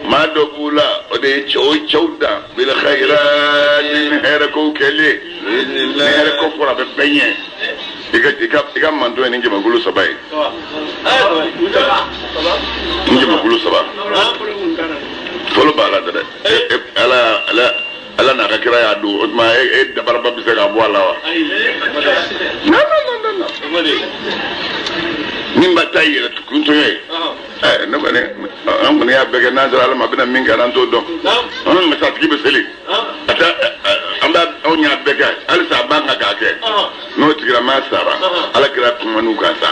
ما دوبولا ودي تشودا بالخيرات نهركو كلي نهركو فرا ببنيه إيكا مانتو نيجي مقولو سباي نيجي مقولو سبا فلو بالا ده ala na kakira ya do ma da barba bisa ga bo alawa no nimba tayi la kunto ye no bane am ne ya bege nazar ala mabina min ga nan to do on ma sa tibe sele ata amba onya bege ala sa banga ga ke no tigira ma sara ala kira kuma nu ka sa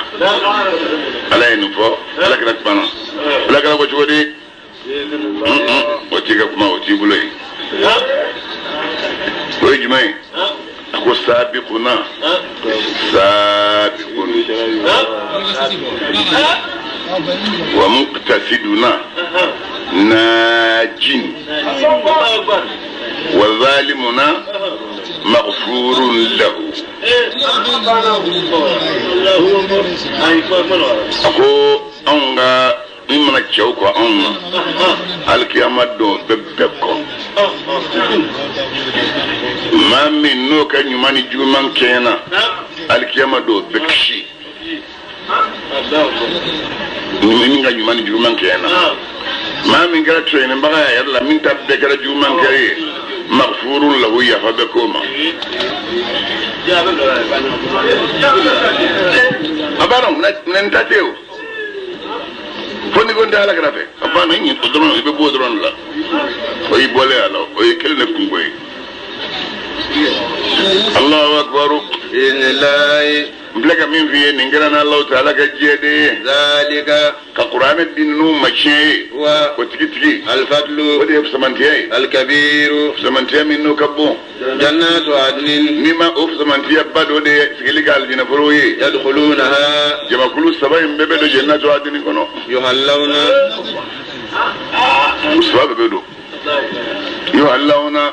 ala enu fo ala kira kuma ala kira ko jodi o tiga kuma o tibulai oye jumɛn a ko sabiquna wa muqtasiduna najin wa zalimuna maghfurun lahu ako anga ni mana cɛw ko anw ma alikiyama don bɛɛ kɔ maa min n'o ka ɲuman ni juguman kɛɲɛna alikiyama don bɛɛ kisi min ka ɲuman ni juguman kɛɲɛna maa min kɛra tɔɲɔnibaga y'a yɛrɛ la min ta bɛɛ kɛra juguman kɛ ye maghfurun lahu yafa bɛ k'o ma a b'a dɔn minɛn ta tɛ o foni ko ndala grafe apa na nyi to dron be bo dron la o yi bole ala o yi kelne kungoy Allahu akbar innallahi mblega min fiye ningira na Allah ta'ala ga jede zalika ka qur'an din nu machi wa ko tigi al-fadlu wa de samantiye al-kabir samantiye min nu kabbo jannatu adnin mima of samantiye bado de sigiligal dina foroyi yadkhulunaha jama kullu sabayin bebe do jannatu adnin kono yuhallawna usba bebe do yuhallawna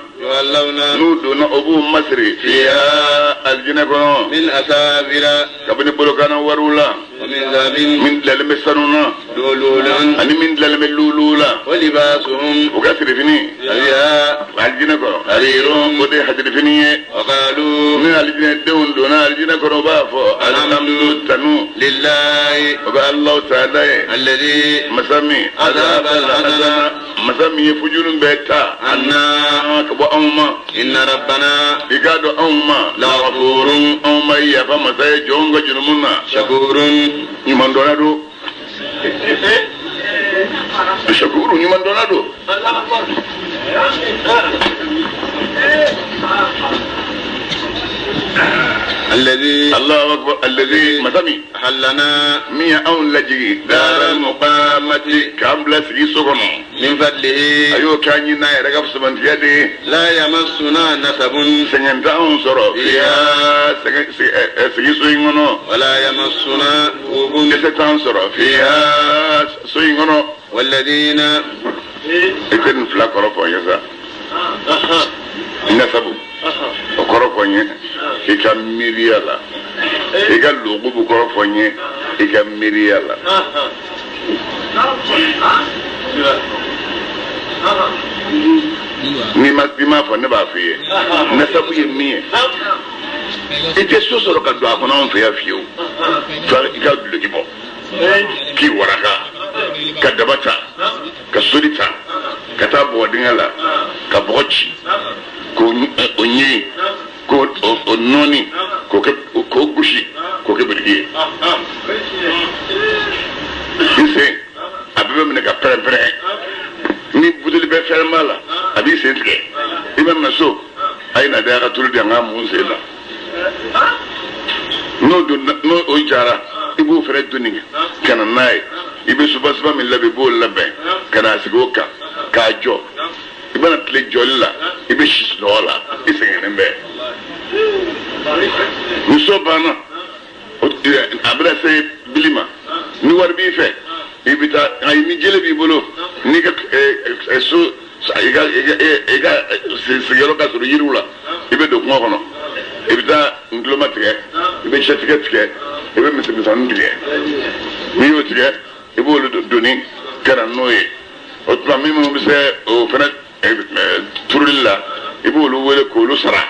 nuduna abu masri fiha aljina kono min asabira kabni bolokana warula min lalme sanuna lululan ani min lalme lulula walibasuhum ugasri fini ya aljina kono arirun bode hadri fini waqalu min aljina dawun duna aljina kono bafo alhamdu tanu lillahi wa allah ta'ala alladhi masami azab al-adana masami fujurun beta anna kabo amma inna rabbana igado amma la ghafurun amma ya fa masay jongo junumuna shakurun imandonado shakurun imandonado الذي الله أكبر الذي مثمي حلنا مية أون لجي دار المقامة كامل سري سكنو من فضله أيو كان يناي رقب سبن يدي لا يمسنا نسب سنجنتاون سرو فيها سري سوينغنو ولا يمسنا وبن نسكتان سرو فيها سوينغنو والذين إذن فلاك رفو يسا نسبو okoro fonye ika miriala ika lugu bukoro fonye ika miriala ni ma fo ne ba fiye na sabu ye miye ite so soro ka do akona on fiya fiyo fa ika lugu bo ki waraka ka dabata ka surita ka tabo dingala ka bochi ko onyi ko ononi ko gushi ko ke birgi ise abibe mene ka prepare ni budul be fermala abi sentre ibe maso ayina da ka tulu da ngamu sela no ojara ibu fere duninga kana nai ibe subasba min labe bol labe kana sigoka ka jo ibana tle jolla ibe shisnola isengembe musobana abra se bilima ni warbi fe ibita ay ni jele bi bolo ni ka so ega sigero ka suru yirula ibe do ko kono ibita nglomatike ibe chetiketike ibe misan ndike mi yotike ibe lo doni kana noye o tuma min minnu bɛ se o fana turuli la i b'olu wele k'olu sara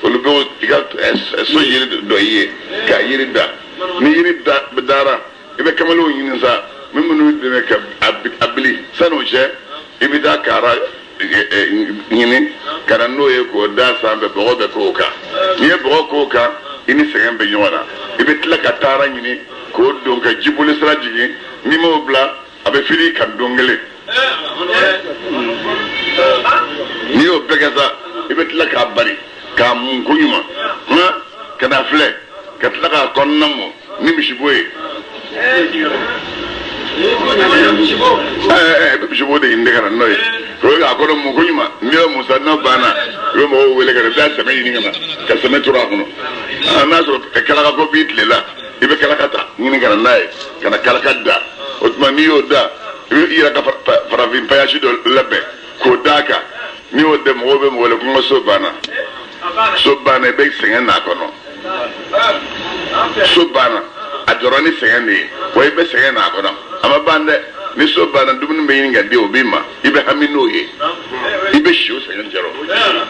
olu bɛ i ka so yiri dɔ i ye k'a yiri da ni yiri dara i bɛ kamalenw ɲini sa min minnu dɛmɛ ka a bili san'o cɛ i bɛ taa kaara ɲini ka na n'o ye k'o da sanfɛ bɔgɔ bɛ k'o kan n'i ye bɔgɔ k'o kan i ni sɛgɛn bɛ ɲɔgɔn na i bɛ tila ka taara ɲini k'o don ka jiboli sira jigin n'i m'o bila a bɛ fili ka don kelen n'i y'o bɛɛ kɛ sa i bɛ tila k'a bari k'a mun ko ɲuman ka na filɛ ka tila k'a kɔnɔna mɔ ni misibo ye misibo de ɲini ka na n'o ye k'o k'a kɔnɔ mun ko ɲuman n'i y'o musa n'a banna i bɛ mɔgɔw wele ka na i bɛ sɛmɛ ɲini ka na ka sɛmɛ turu a kɔnɔ n'a sɔrɔ kalaka ko b'i tile la i bɛ kalaka ta ɲini ka na n'a ye ka na kalaka da o tuma n'i y'o da i yɛrɛ ka farafin payasi dɔ labɛn k'o d'a kan n'i y'o dɛ mɔgɔw bɛ mɔgɔ la ko n ka so banna i bɛ sɛgɛn n'a kɔnɔ so banna a jɔra ni sɛgɛn de ye wa i bɛ sɛgɛn n'a kɔnɔ a ma ban dɛ ni so banna dumuni bɛ ɲini ka di o b'i ma i bɛ hami n'o ye i bɛ si o sɛgɛn jɔrɔ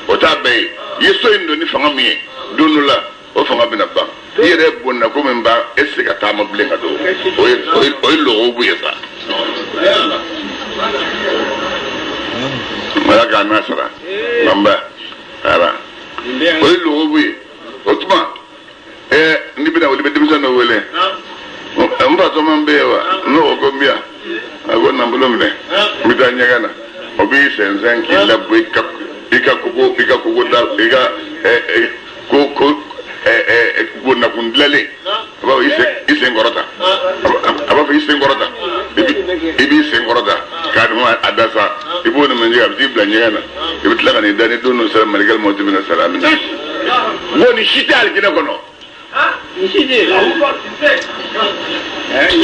o t'a bɛɛ ye i ye so in don ni fanga min ye don dɔ la o fanga bɛna ban i yɛrɛ bonna ko min ban e tɛ se ka taama bilen ka don o ye lɔgɔw ye sa ala k'a n'a sara nba ara o ye lɔgɔw ye o tuma n'i bɛna wuli i bɛ denmisɛn dɔ wele n fa tɔman bɛ yen wa n'o ko n bɛ yan a ko na n bolo minɛ n bɛ taa ɲɛgɛn na o b'i sɛnsɛn k'i labɔ i ka kogo da i ka bonnakun dilanlen a b'a fɔ i sen kɔrɔta a b'a fɔ i sen kɔrɔta i b'i sen kɔrɔta k'a dama a da sa i b'o nin mɛnjɛ a bɛ t'i bila ɲɛgɛn na i bɛ tila ka nin da ni don dɔ sera malikɛli mɔti bɛna sara min na bon nin si tɛ alijinɛ kɔnɔ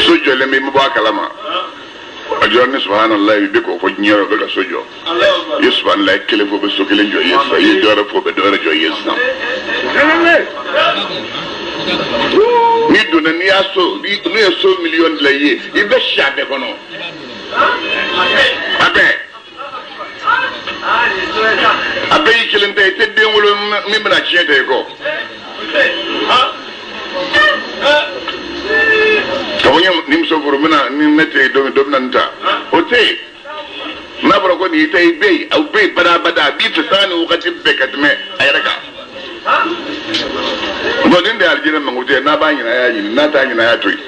so jɔlen bɛ i ma bɔ a kalama a jɔra ni subhanallah i bɛ k'o fɔ diɲɛ yɔrɔ bɛ ka so jɔ i ye subhanallah kelen fɔ bɛ so kelen jɔ i ye sisan i ye dɔwɛrɛ fɔ bɛ dɔwɛrɛ jɔ i ye sisan n'i donna n'i y'a so n'u ye so miliyɔn dilan i ye i bɛ si a bɛɛ kɔnɔ a bɛɛ y'i kelen ta i tɛ den wolo min bɛna tiɲɛ ta i kɔ ka fɔ n ye ni muso furu ni ne tɛ yen dɔ bɛna nin ta o tɛ yen n'a fɔra ko nin y'i ta i bɛ yen aw bɛ yen badabada a b'i fɛ sanga ni wagati bɛɛ ka tɛmɛ a yɛrɛ kan bon nin de ye alijinɛ mankutu ye n'a b'a ɲinɛ a y'a ɲini n'a t'a ɲinɛ a y'a to yen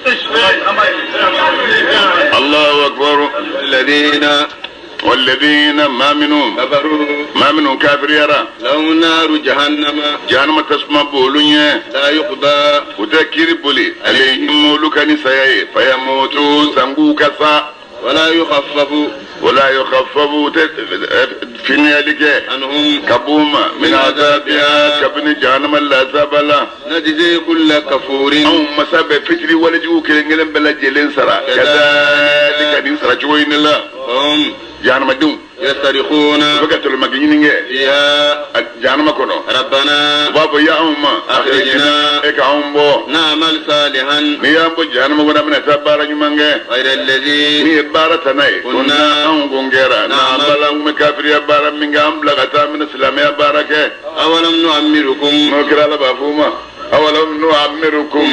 Allahu akbar والذين ما منهم كافر يرى لو نار جهنم تسمى بولونيا لا يقضى وتكير بولي عليهم ملوك نسايا فيموتوا سنبو كسا ولا يخفف في نيالك عنهم كبوما من عذابها كبن جهنم العذاب لا نجزي كل كفور أو مسابة فتري ولجو كلنجلن بلا جلين سرا كذلك نسرا جوين الله هم جهنم دون يسترخون فقط المجنين فيها جهنم كنو ربنا بابا يا أخرجنا نعمل صالحا نيامبو جهنم كنا من تبارا نمانجه غير الذي نيبارا تناي كنا نغونغيرا نعمل مكافر يبارا من غامبلا من السلام يبارا كه أولم نعمركم نكرا لبافوما أولم نعمركم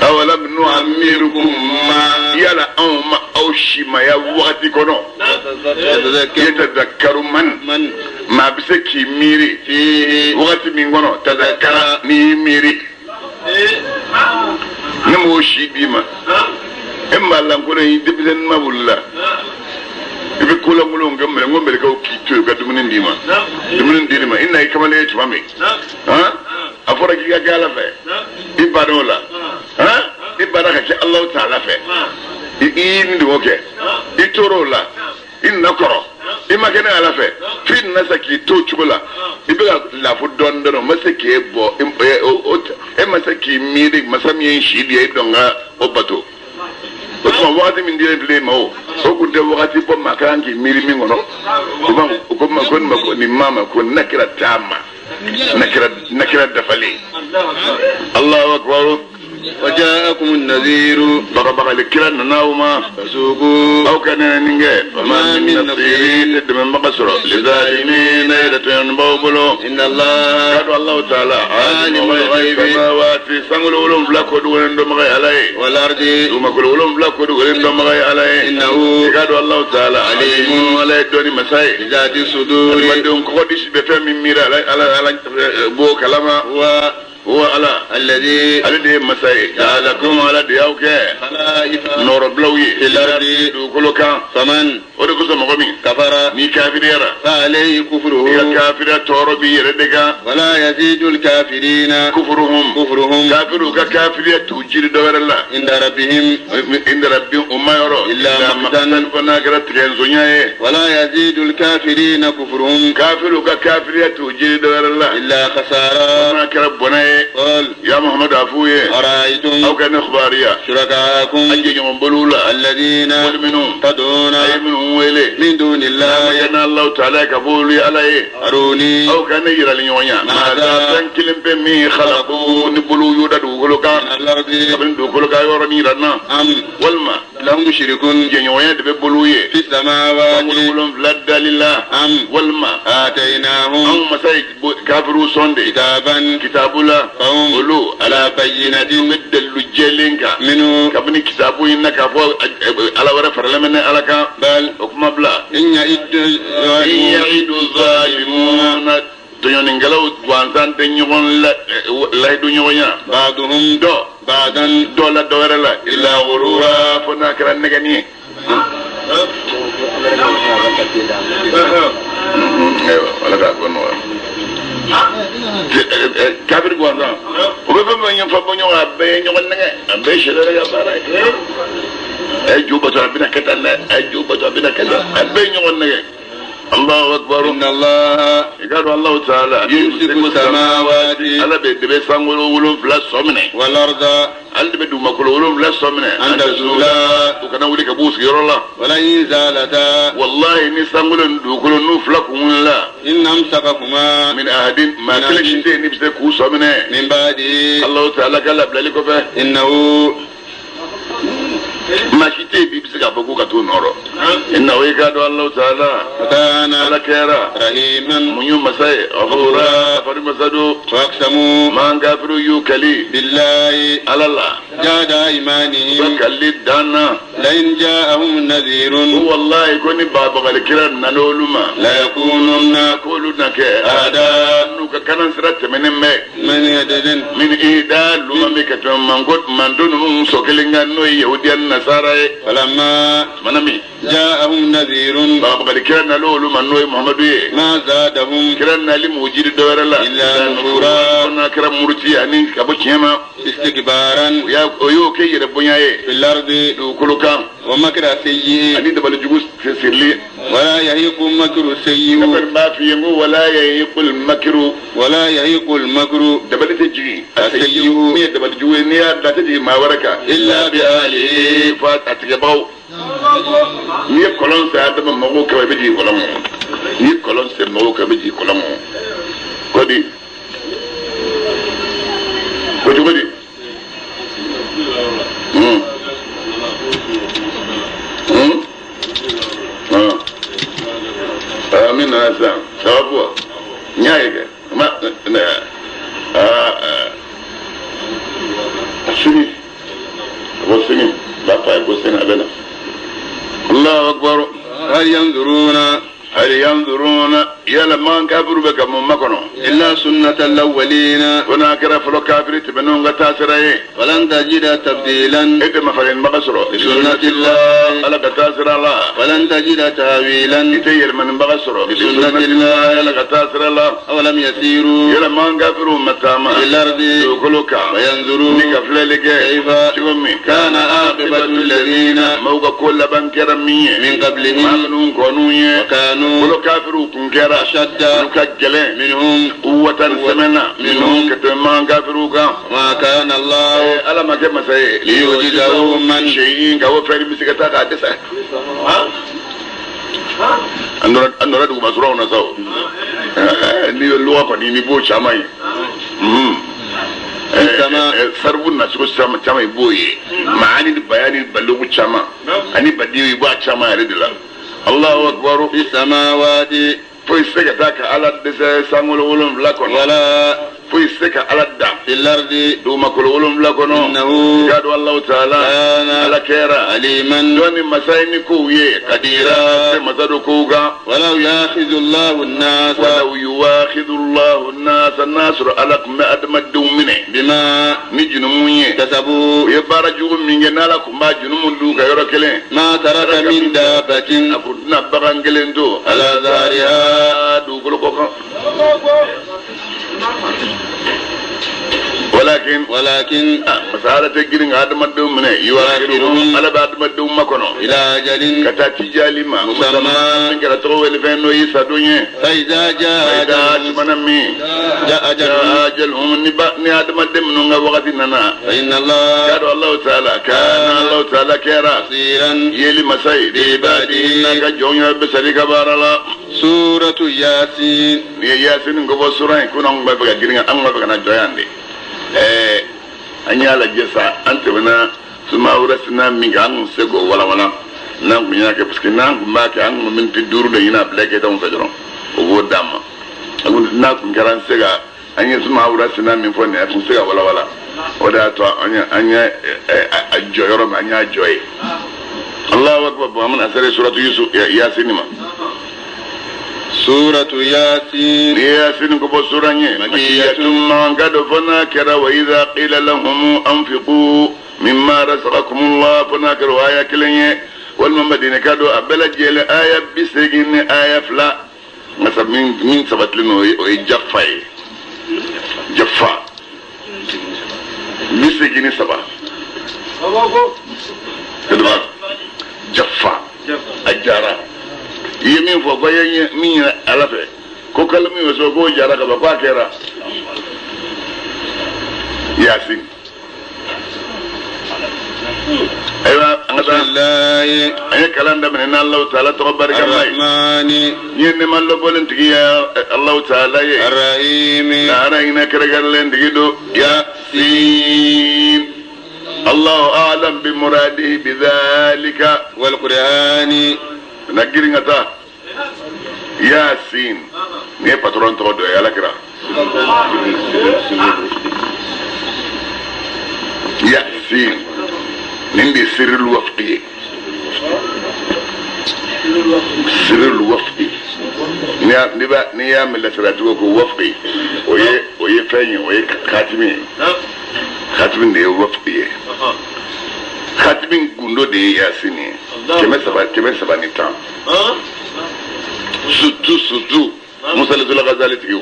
أولم نعمركم يلا أو شيما يا وقتي كنو يتذكر من ما بسكي ميري في وقت من كنو تذكر ميري نمو شي بيما إما لم كنا يدبزن ما ولا ibi kula mulun gamle ngombe ka kito ka dumunin dima inna ikamale yetu mami afora giga gala fe ibadola ibada ka Allah ta'ala fe ini ndoke itorola inna koro imakene ala fe fin nasaki to chukula ibiga la fu dondoro masake bo masaki miri masami shidi idonga obato Because what I mean, dear Blamo, so could the Wati for Makangi, Miri Mingono, Mama, could Nakira Tama, Nakira Dafali. Allah Akbar, وجاءكم النذير بقى الكلام نناوما فسوقوا أو كان ننجي فما من نصير من مقصر للظالمين ينبوبلو إن الله قال الله تعالى عالم الغيب السماوات سمول ولم بلاكود ولندم غي عليه والأرض ثم كل ولم بلاكود ولندم غي عليه إنه قال الله تعالى عليم ولا يدوني مساي بذات الصدور المدون قدش بفهم من ميرا على بو كلامه هو على الذي مساي جعلكم على دياوك خلائف نور بلوي في الأرض كلك فمن ودكوس مغمي كفر مي كافريرا فعليه كفره كافرة توربي ردك ولا يزيد الكافرين كفرهم كافرة توجد دور الله عند ربهم أما يرى إلا مقتا ولا يزيد الكافرين كفرهم كافرة توجد دور الله إلا خسارا وما كربنا قال يا محمد عفوه أرأيتم أو كان إخباريا شركاءكم الذين تدعون من دون الله ينا الله تعالى كبولي عليه أروني أو كان يرى لنيوانيا ماذا تنكلم بمي خلقوا نبلو يوددو كلوكا قبل دو كلوكا يورني رنا والما لهم شرك جنيوانيا دبلوي في السماوات لدى لله والما آتيناهم أو مساي كافرو صندي كتاب الله قولوا على بينة مدل جيلينكا منه كابني كتابو إنك أفو على ورفر لمن على بل حكم بلا إن يعيد الظالمون تنين غلو وانسان تنيون لا دنيا بعضهم دو بعضا دولا دور لا إلا غرورا فنا كران نغني ايوه ولا تكون كافر غوانسان وبفم ينفع بنيو ابي نيون نغ ابي شلال يا بارا اجوبة ربنا كتلا اجوبة ربنا كتلا ابي نيون نغ الله أكبر إن الله قال الله تعالى يمسك السماوات ألا بيدبي سانغولو ولو فلا سومني والأرض ألا بيدو ماكولو ولو فلا سومني أنت زولا وكان ولي كبوس يرى الله ولئن زالتا والله إني سانغولو ندوكولو نوفلكم لا إن أمسككما من أحد ما كل شيء نبسي كوسا منه من بعد الله تعالى قال بلاليكو فيه إنه ما شيء بيبسي كابوكو كاتو نورو إنه يقال الله تعالى كان على كيرا رحيما منيوم مساي أفورا فريم مسادو واقسموا ما انكافروا يوكلي بالله على الله جاد إيمانهم وكلي دانا لئن جاءهم نذير والله يكون بابا الكرام نلولما لا يكونن كلنا كأدا نوك كان سرت من يددن من إيدا لما مكتم من قد من دون سوكلنا نو يهودي النصارى فلما منامي جاءهم نذير بابا الكرام نلولما نو محمد ما زادهم كرنا لموجود دور الله إلا نفورا كنا كرام مرتي يعني كابوكيما استكبارا ويوكي يربونيا في الأرض كلوكا ومكر سيء أني دبل جوز سيرلي ولا يهيق مكر سيء كبر ما في ينو ولا يهيق المكر ولا يهيق المكر دبل تجي السيء مية دبل جوي نيا لا تجي ما وركا إلا بآله فات أتجباو نيا كلون سادم مغو كبيجي كلامه نيا كلون سادم مغو كبيجي كلامه كودي كودي آمين هذا سببوا نيايك ما سني وسني لا فايق وسني أبدا الله أكبر هل ينظرون يلا ما كافر بك من مكانه إلا سنة الأولين هناك رفلو كافر تبنون قتاسره ولن تجد تبديلا إذا ما فلين بقصره لسنة الله على قتاسر الله ولن تجد تاويلا إذا من بقصره لسنة الله على قتاسر الله أولم يسيروا يلا ما كافروا متاما في الأرض يقولوكا وينظروا نكفلك كيف كان عاقبة الذين موقع كل بنكر من قبلهم وكانوا كل كافروا كنكرا أشد منهم قوة سمنا منهم كتمان كافروا ما كان الله ألا ما كما سي ليوجدهم من شيء كهو فري مسكتا قادسة أنو ردو بسرعو نساو نيو اللوغة نيني بو شامي sarbu na suko chama iboye maani di bayani balugu chama ani badiwi ba chama redila Allahu akbar fi samawati foi sega taka ala de sangolo wolum lakon wala foi sega ala da fil ardi do makolo wolum lakono innahu gadu Allah ta'ala ala kera aliman doni masaini ko ye kadira mazado ko ga wala yakhidhu Allahu an-nas wala yuakhidhu Allahu an-nas an-nasr alak ma admadu mine bima nijinu munye kasabu ye bara jugu minge nala kumba junu mundu ga yoro kelen ma taraka min dabatin akudna bagangelen do ala zariha du golo ko ولكن مسألة جرين هذا مدوم منه يواخرهم على بعد مدوم ما كانوا إلى أجل كتاتي جالما مسمى من كرتوا اللي فينو يسادونيه فإذا جاء أجلهم نبأني هذا مدوم منه وقتنا فإن الله كان الله تعالى كرا بصيرا يلي مساي بعباده كجونيا بسريك بارلا سورة ياسين ياسين نقول سورة يكون هم بقى جرين هم بقى نجايان دي anyala jesa ante bana suma urasna minga an sego wala nan kunya ke parce que nan ma ke an min ti duru de ina bleke don fajron o wodama agun na kun garan sega anya suma urasna min fone kun sega wala oda to anya ajoyoro ma anya joy Allahu akbar muhammad asare suratu yusuf yasin ma سورة ياسين ياسين كبو سورة مكية ما قد فناكر وإذا قيل لهم أنفقوا مما رزقكم الله فناكر وآية كلية والمدينة كادوا أبلا جيل آية بسجن آية فلا مثلا من سبت لنا جفاي جفا بسجن سبا جفا أجارة yemin fo ko yenye min ala fe ko kalmi so ko jara ka ba kera yasin aywa angata billahi ay kalanda min Allah ta'ala to baraka rahmani yenne man lo bolen tigi ya Allah ta'ala ye arrahim la raina karagal len tigi do yasin Allah a'lam bi muradihi bidhalika wal qur'ani nagiri ngata yasin ne patron to do ya lakira yasin nindi sirrul wafqi ni ya milla siratu ko wafqi oye fenyi oye khatimi ne wafqi khatmin gundo de yasini keme saba ni tan surtout Musa al Ghazali tiyo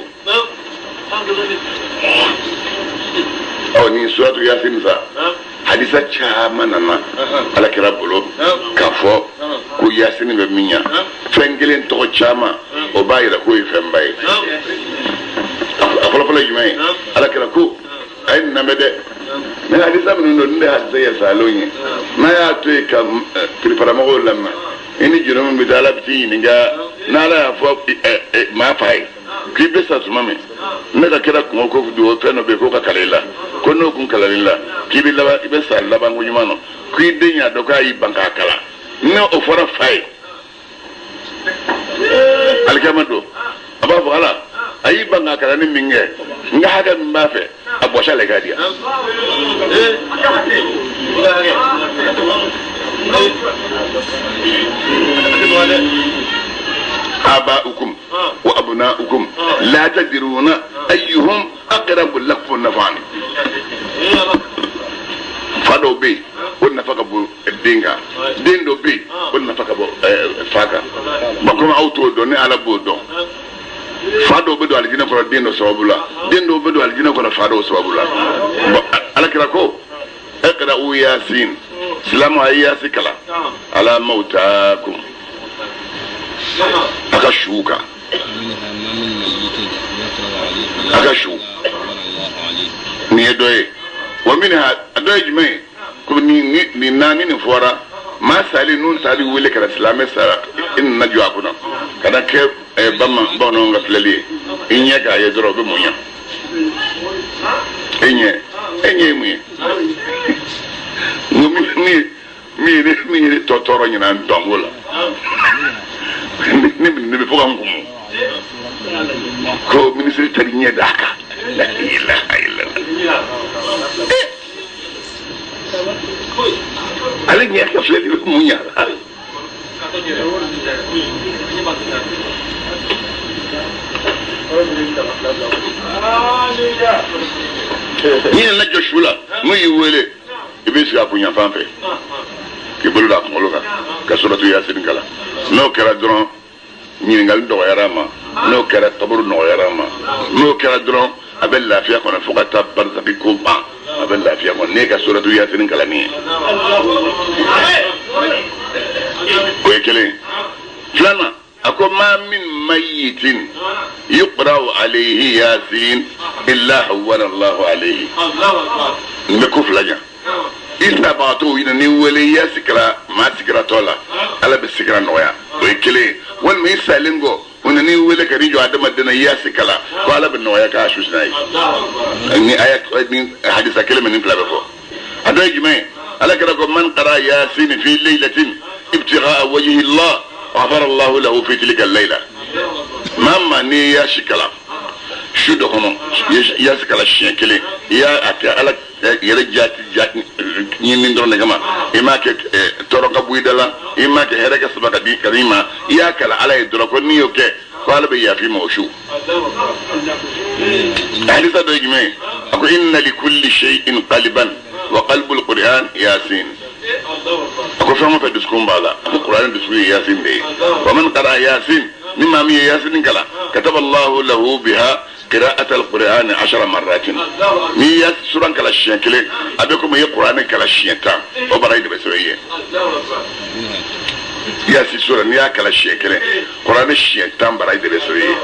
ni suratu yasin sa hadisa caman nana ala kira bolo k'a fɔ ko yasini bɛ min ɲa fɛn kelen tɔgɔ caman o b'a yira k'o ye fɛnba ye a fɔlɔfɔlɔ ye jumɛn ye ala kira ko a ye nin lamɛn dɛ mais hadisa minnu don nin de hadisa yasalon ye n'a y'a to yen ka piriparamɔgɔw lamɛn i ni juru min bɛ taa ala bɛ t'i ɲininka n'ala y'a fɔ maa fa ye k'i bɛ sa tuma min ne ka kira kungo ko fɛn dɔ bɛ yen k'o ka kalan i la ko n'o kun kalan i la k'i bɛ laban i bɛ sa laban ko ɲuman na k'i den y'a dɔn k'a y'i ban k'a kalan ne o fɔra fa ye alikama don a b'a fɔ ala a y'i ban k'a kalan ni min kɛ n ka hakɛ min b'a fɛ a bɔsa le ka di yan. آباؤكم وأبناؤكم لا تدرون أيهم أقرب لكم نفعا فادو بي قلنا فكبو الدينغا ديندو بي قلنا فكبو فاكا بكم أوتو دوني على بودو فادو بدو على جنة كلا ديندو سوابولا ديندو بدو على جنة كلا فادو سوابولا على كلاكو اقرأوا ياسين سلام ياسين كلا على موتاكم akashuka ni edoye wa minha adoye jme ko ni nani ni fora ma sali nun sali wele kala islamé sara in najwa akuna kada ke bamma bono nga flali inye ga ye dro be munya inye enye mu mi totoro nyina ndongola ni foka ngumu ko ministre tari nyedaka la ilaha illallah ale nyaka fledi munya ni na joshula mu yiwele ibisi apunya fanfe ki bulu da kumuluka ka suratu yasin kala no kera dron ni ngal do yarama no kera taburu no yarama no kera dron abel lafiya kono fukata barzaki kumba abel lafiya kono ne ka suratu yasin kala ni ko ekele flana ako ma min mayitin yuqra'u alayhi yasin illa hawwana Allahu alayhi me ko flaja ista bato ina ni wele yasikra ma sikra tola ala be sikra noya o ekele wal mi salingo una ni wele kari jo adama dana yasikala ko ala be noya ka shusnai ni ayat ni hadisa kelme ni plabe fo adoy jime ala kara ko man qara yasin fi laylatin ibtigha'a wajhi Allah غفر الله له في تلك الليلة ماما ني يا شكلا شو دخنو يا شكلا شكلي يا أكل يرجع جات نين درون كمان إما ك تروك بويدلا إما ك هرك سباق دي كريمة يا كلا على يدركوا نيوك قال بيا في موشو أهل صدق مين أقول إن لكل شيء قلبا وقلب القرآن ياسين أقول فما في دسكون بالا القرآن دسوي ياسين بي ومن قرأ ياسين مما مي ياسين كلا كتب الله له بها قراءة القرآن 10 مرات مي ياس سورة كلا الشيكلة أبيكم هي قرآن كلا الشيطان وبرايد بسويه ياسي سورة نيا كلا الشيكلة قرآن الشيطان برايد بسويه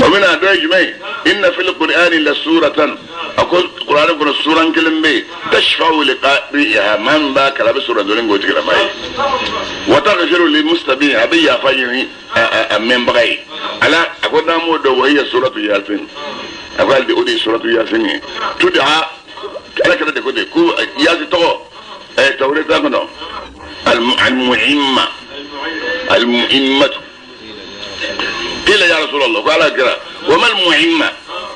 ومن أدرج مي إن في القرآن لسورة أقول القرآن كنا سورة كلمة تشفع لقارئها من باك لا بسورة دولين قلت كلام ماي وتغفر للمستبين أبي يفاجئني من بغي ألا أقول نامو دو وهي سورة ياسين أقول دي أودي سورة ياسين تدعى ألا كده كده كو ياسين تو توريت أكنو المهمة قيل يا رسول الله قال كده وما المهمة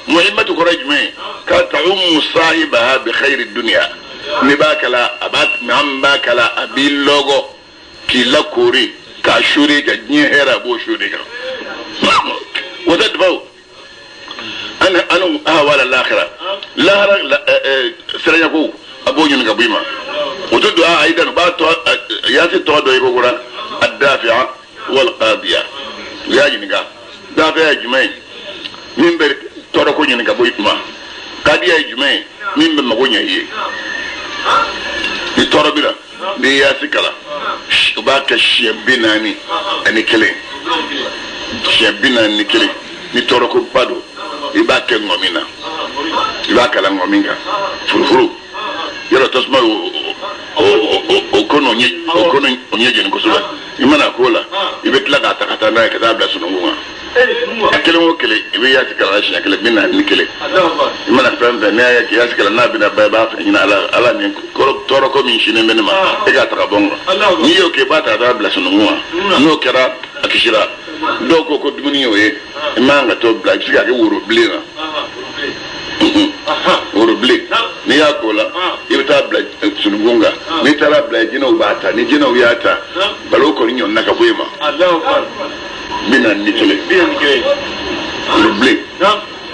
مهمة كرج مي كتعم صاحبها بخير الدنيا نباكلا أبات مهم باكلا أبي لوجو كلا كوري كاشوري كنيهرا بوشوري وتدفو أنا أهوال الآخرة لا سريعكو أبو ينقبيما وتدعى أيضا بات ياتي تودو يقول الدافعة والقاضية يا جنكا دافع جمعي من بر توركو جنكا بويتما قاضية جمعي من بر مغونيا هي يتورو بلا دي ياسكلا باك الشيبيناني أني كلي الشيبيناني كلي يتوركو بادو يباك ngomina يباك la ngominga furufuru yoro tosma okono onyeje nkosuba imana kola ibetla kata na ka tabla sununga akele mo kele ibe yati kala shi akele binna ni kele imana pembe ne ya yati kala na bina baba ina ala ni toro ko min shine menema e ga taka bongo ni yo ke bata tabla sununga no kera akishira doko ko dumuni yoye imanga to black siga ke wuro blina wuro blik ni ya kola ibta black sununga ni tara black jino bata ni jino yata balo ko nyon naka bwema Allahu akbar bina ni kele wuro blik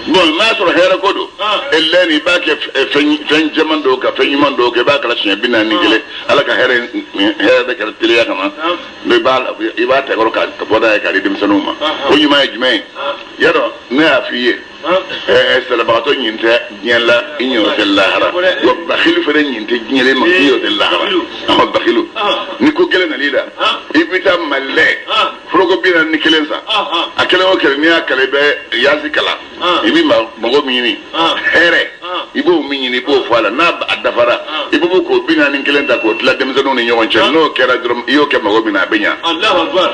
bon ma so hera kodo elleni bake fen jamando ka fen yumando ke ba kala shin bina ni kele ala ka hera da kala tele ya kama be bal ibata ko ka boda ka dim sanuma ko yuma jme yaro ne afiye celebrato nyinte nyella inyo dellahara wa bakhilu fa nyinte nyele ma inyo dellahara amma bakhilu ni ko gele na lida ibita malle frogo bina ni kelensa akele o kele ni akele be yazikala ibi mago mini here ibo mini bo fala na adafara ibo ko bina ni kelenta ko la dem zanu ni nyon chen no kera drum iyo ke mago bina benya Allahu akbar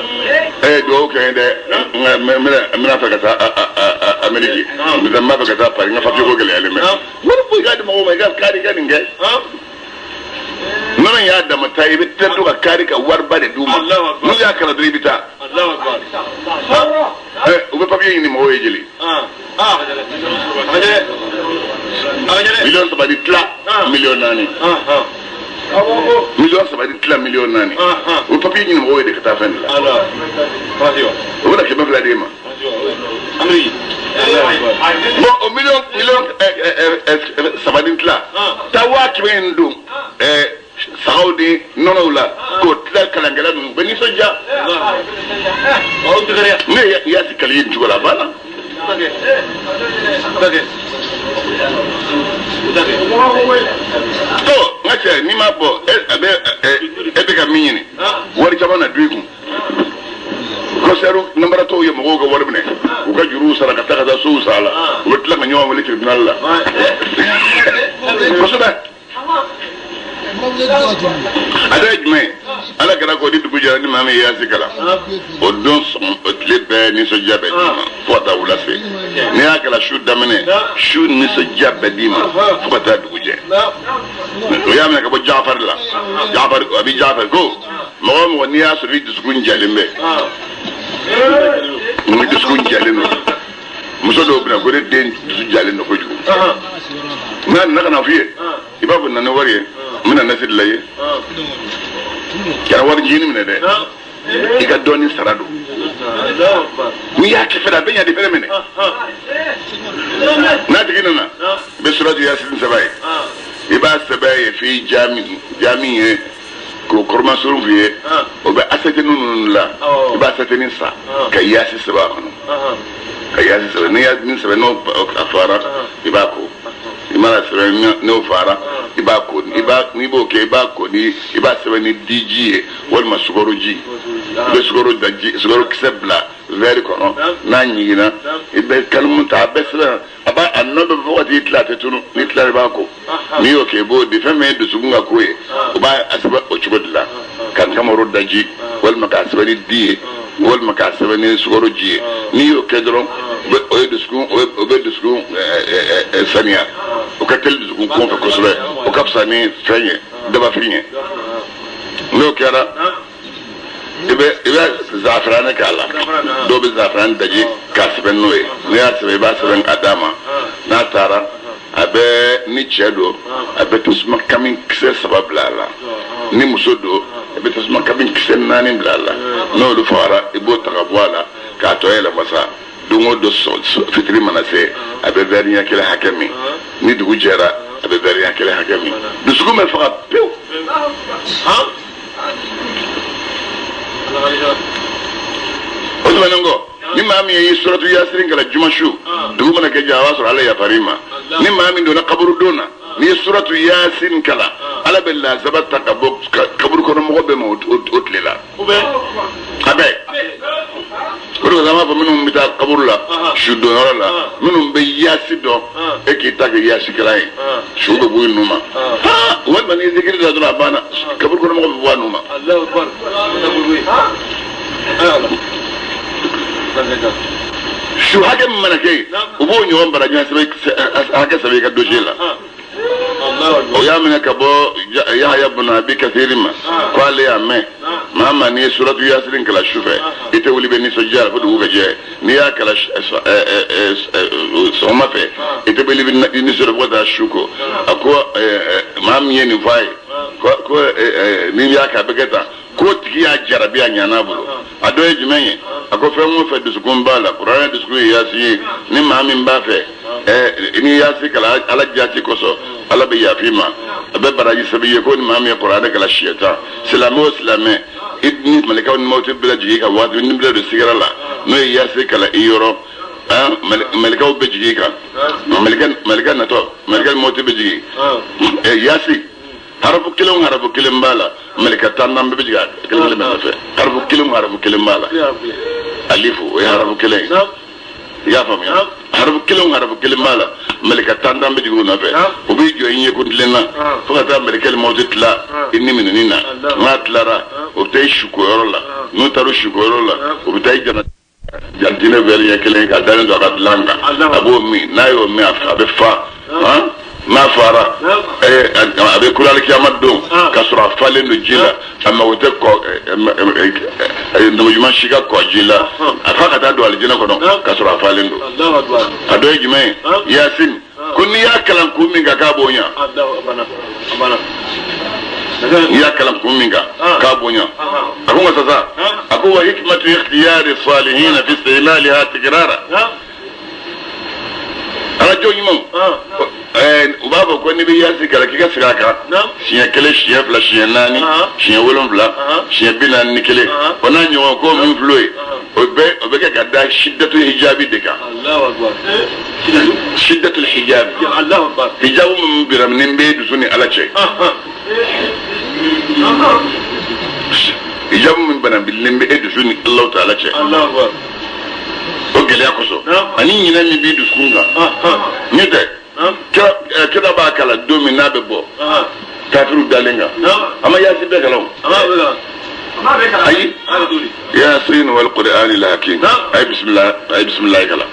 do ke de mena fa ka Ameriki bidan ma baka ta fari nga fati ko gele ale me wala boy ga mo ma ga kari ga ninge non ya da mata ibi tetu ka kari ka warba de duma nu ya kala dribita Allahu akbar ube papier ni mo yejeli million sabadi tla million nani million sabadi tla million nani ube papier ni mo yede ka ta fen la ala radio wala ke bafla de ma amri mo million sabadi tla tawa kibendo Saudi nonola ko tla kalangala dum beni soja o tigare ne ya sikali njula bana to ngache ni mabo ebe ka minyini wari chabana dwigu ko seru nambara to yo mo go warbne ko ga juru sara ka ta su sala ko tla ka nyoma wali tribunal la ko soba ada jumɛn ala kɛra ko di dugu jɛra ni maa min ye yaasi kalan o don o tile bɛɛ nisɔndiya bɛ d'i ma fo ka taa wula fɛ n'i y'a kalan su daminɛ su nisɔndiya bɛ d'i ma fo ka taa dugu jɛ o y'a minɛ ka bɔ Jafari la Jafari a bɛ Jafari ko mɔgɔ o mɔgɔ n'i y'a sɔrɔ i dusukun jɛlen bɛ ni dusukun jɛlen don muso dɔw bɛna ko ne den dusu jɛlen don kojugu n'a nana ka na f'i ye i b'a fɔ na ni wari ye n bɛna nasiri la ye kɛra wari jini minɛ dɛ i ka dɔɔni sara don n'i y'a kɛ fɛrɛ a bɛ ɲa di fɛrɛ minɛ n'a tigi nana i bɛ suratu Yasin sɛbɛ ye i b'a sɛbɛ ye f'i jaamin ye k'o kɔrɔmasurun f'i ye o bɛ asɛtini ninnu la i b'a asɛtini sa ka Yasin sɛbɛ a kɔnɔ ka Yasin sɛbɛ ni Yasin sɛbɛ n'o fara i b'a ko i mana sɛbɛn n'o fara i b'a ko n'i b'o kɛ i b'a ko ni i b'a sɛbɛn ni diji ye walima sukaro ji i bɛ sukaro kisɛ bila verre kɔnɔ n'a ɲiginna i bɛ kalimu ta a bɛ sɛbɛn a nɔ bɛ fɔ ka t'i tila a tɛ tunu n'i tila i b'a ko n'i y'o kɛ i b'o di fɛn min ye dusukun ka ko ye o b'a sɛbɛn o cogo de la ka kamaro daji walima k'a sɛbɛn ni di ye walima k'a sɛbɛn ni sukaro ji ye n'i y'o kɛ dɔrɔn o ye dusukun o bɛ dusukun saniya o ka teli dusukun kun fɛ kosɛbɛ o ka fisa ni fɛn ye dabafin ye n'o kɛra i bɛ zafarani k'a la dɔw bɛ zafarani daji k'a sɛbɛn n'o ye n'i y'a sɛbɛn i b'a sɛbɛn a d'a ma n'a taara a bɛ ni cɛ don a bɛ tasuma kami kisɛ 3 bila a la ni muso don a bɛ tasuma kami kisɛ 4 bila a la n'olu fagara i b'o ta ka bɔ a la k'a tɔ yɛlɛma sa don o don fitiri mana se a bɛ verre ɲɛ kelen hakɛ min ni dugu jɛra a bɛ verre ɲɛ kelen hakɛ min dusukun bɛ faga pewu o tɛmɛnen kɔ ni maa min ye suratu Yasin kalan juma su dugu mana kɛ jɛ a b'a sɔrɔ ala yafar'i ma ni maa min donna kaburu don na n'i ye suratu Yasin kalan ala bɛ lazaba ta ka bɔ kaburu kɔnɔ mɔgɔ bɛɛ ma o tile la a bɛɛ o de kama fɔ minnu bɛ taa kaburu la su donyɔrɔ la minnu bɛ Yasin dɔn e k'i ta kɛ Yasin kalan ye su bɛ bɔ i nu ma walima ni zikiri da dɔrɔn a banna kaburu kɔnɔ mɔgɔ bɛ bɔ a nu ma su hakɛ min mana kɛ u b'o ɲɔgɔn bara ɲɛ hakɛ sɛbɛn i ka dossier la o y'a minɛ ka bɔ Yahya ibn Abi Kathir ma ko ale y'a mɛn maa maa n'i ye suratu Yasin kalan su fɛ i tɛ wuli bɛ nisɔndiya la fo dugu ka jɛ n'i y'a kalan sɔgɔma fɛ i tɛ wuli bɛ nisɔndiya fo ka taa su ko a ko maa min ye nin fɔ a ye ko n'i y'a kɛ a bɛ kɛ tan ko tigi y'a jarabi a ɲana bolo a dɔ ye jumɛn ye a ko fɛn o fɛn dusukun b'a la kuranɛ dusukun ye Yasin ye ni maa min b'a fɛ ni Yasin kalan ala jaati kosɔn ala bɛ yafi ma a bɛ baraji sɛbɛn ye ko ni maa min ye kuranɛ kalan siɲɛ 10 silamɛ o silamɛ ni malikaw ni mawti bɛɛ jigin ka waati ni bɛɛ don sigara la n'o ye Yasin kalan i yɔrɔ malikaw bɛ jigin kan malika natɔ malika ni mawti bɛ jigin Yasin harafu kelen b'a la malika 10 bɛ jigin kelen bɛ nɔfɛ harafu kelen b'a la alifu o ye harafu kelen i y'a faamuya harafu kelen b'a la malika 10 bɛ jigin o nɔfɛ o b'i jɔ i ɲɛkun tilenna fo ka taa malika ni mawti tila i ni minɛni na n'a tilara o bɛ taa i sukoyɔrɔ la n'o taara o sukoyɔrɔ la o bɛ taa i jana jantine veri ya kelen ka dalen do langa abo mi nayo mi afa be fa ma fara abe kulal kiyamat don kasura falen do jila amma wote ko no juma shiga ko jila afa kata do aljina ko don kasura falen do Allahu akbar ado jime yasin kunni ya kalam ku min ga bonya abana ya kalam ku min ga bonya akuma sasa akuwa hikmatu ikhtiyari salihin fi istimaliha tikrara arajo nyimo ubaba ko ni be yasi kala kika siraka shiya kele shiya fla shiya nani shiya wolon fla shiya binan ni kele ona nyo ko min floy obe ka da shiddatu hijabi deka Allahu akbar shiddatu alhijab Allahu akbar hijabu min biram nin be du suni ala che hijabu min bana bil nin be du suni Allah ta'ala che Allahu akbar o gele akoso ani nyina mi bi du sunga ni de kira ba kala domi na be bo kafiru dalenga ama yasi be kala اي ياسين والقران الحكيم اي بسم الله كلا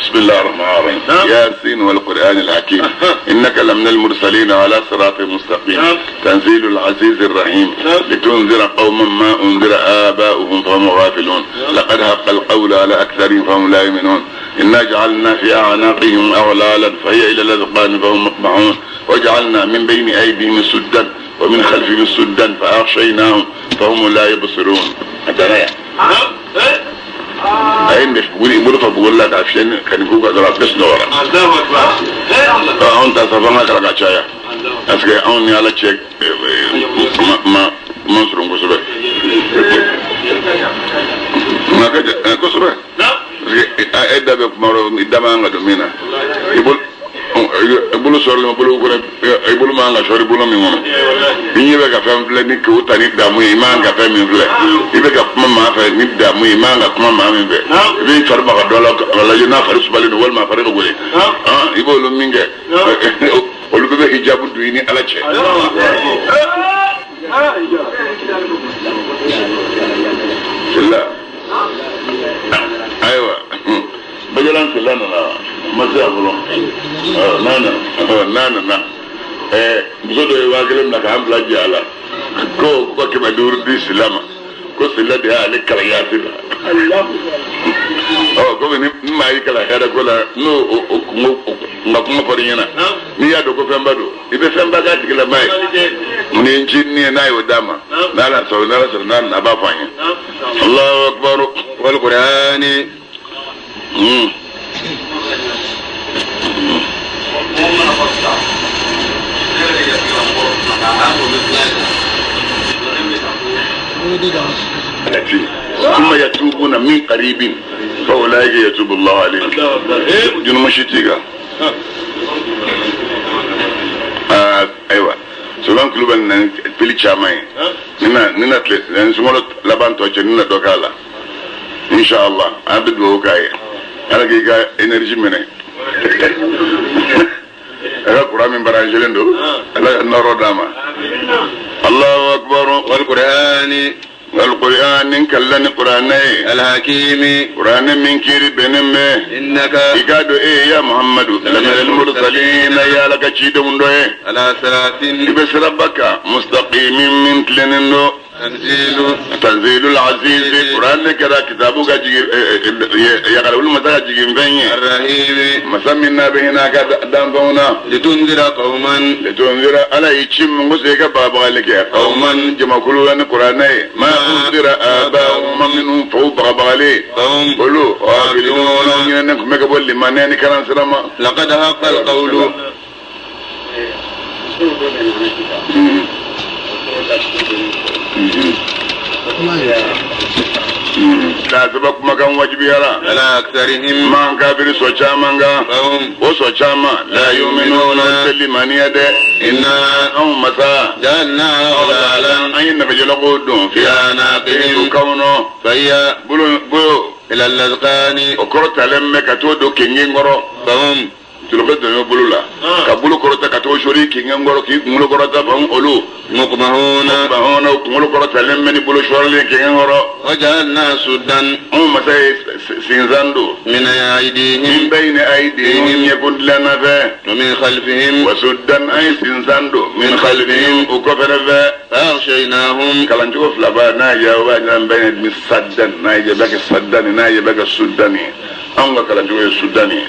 بسم الله الرحمن الرحيم ياسين والقران الحكيم انك لمن المرسلين على صراط مستقيم تنزيل العزيز الرحيم لتنذر قوما ما انذر اباؤهم فهم غافلون لقد حق القول على اكثرهم فهم لا يؤمنون انا جعلنا في اعناقهم اغلالا فهي الى الاذقان فهم مقمحون وجعلنا من بين ايديهم سدا ومن خلفهم سدا فاغشيناهم فهم لا يبصرون ادرايا اين مش بقول بقول لك عشان كان يقول قدرات بس نورا الله اكبر انت صفنا كلا كايا اسكي اون يالا تشيك ما منصور كوسبه ما كده كوسبه لا ادب مارو دما ngado ibulu sorle ibulu ko ibulu manga sori ibulu mi mono nibe ka fam fle ni ko tani damu imanga fam mi fle ibe ka kuma ma fa ni damu imanga kuma ma mi be ibe farba ka dola wala yuna faru subali wal ma faru gole ibulu minge olu be hijabu duini ala che illa aywa bajalan selana na masa bulo nana bisodo e wagelem na ka ambla jala ko ke badur di islama ko silla de ale kala yasila Allah ko ni mai kala hada ko la no ma kuma farinyana ni ya do ko femba do ibe femba ga tigila mai ni jinni na yo dama nala so na ba fanya Allahu akbar wal qur'ani ثم يتوبون من قريب فأولئك يتوب الله عليهم جنو مشيتيغا ايوه سلام كلوبان بيلي تشاماي نينا تلي نسمولو لابان توچ نينا دوكالا ان شاء الله عبد وكاي انا كيغا انرجي مني القرآن من برانجلين دو الله داما الله أكبر والقرآن كلن قرآن الحكيم قرآن من كيري بنمه إنك إكادو يا محمد لمن المرسلين يا لك تشيد من دوه على صراط بس ربك مستقيم من تلنندو تنزيل العزيز قرآن كذا كتابك يقرأ المساجد جيم بيني الرحيم مسمينا بهنا كدامبونا لتنذر قوما على يتشم مسيك بابا لك قوما جمع كلنا قرآن ما أنذر آباؤهم منهم فوق بابا قوم قلوا غافلون ينكم مكبول لمن يعني كلام سلامة لقد حق القول لا سبق مكان واجبي على أكثرهم من كافر سوچامانغا وسوچاما لا يؤمنون سلمان يد إنا أو مسا جعلنا أغلالا أين بجلقودهم في أعناقهم كونوا فهي بلو إلى الأذقان وكرت لما كتودو كينغورو فهم tulokado yo bulula ka bulu korota ka to shori ki ngoro ki mulo korota ban olu mukmahuna mulo korota lemmeni bulu shorle ki ngoro wajalna sudan masay sinzando min aydihim bayna aydihim yakun lana fa min khalfihim wa sudan ay sinzando min khalfihim ukofana fa arshaynahum kalanjo flaba na ya wa nan bayna misaddan na ya baka saddan na ya baka sudani anga kalanjo sudani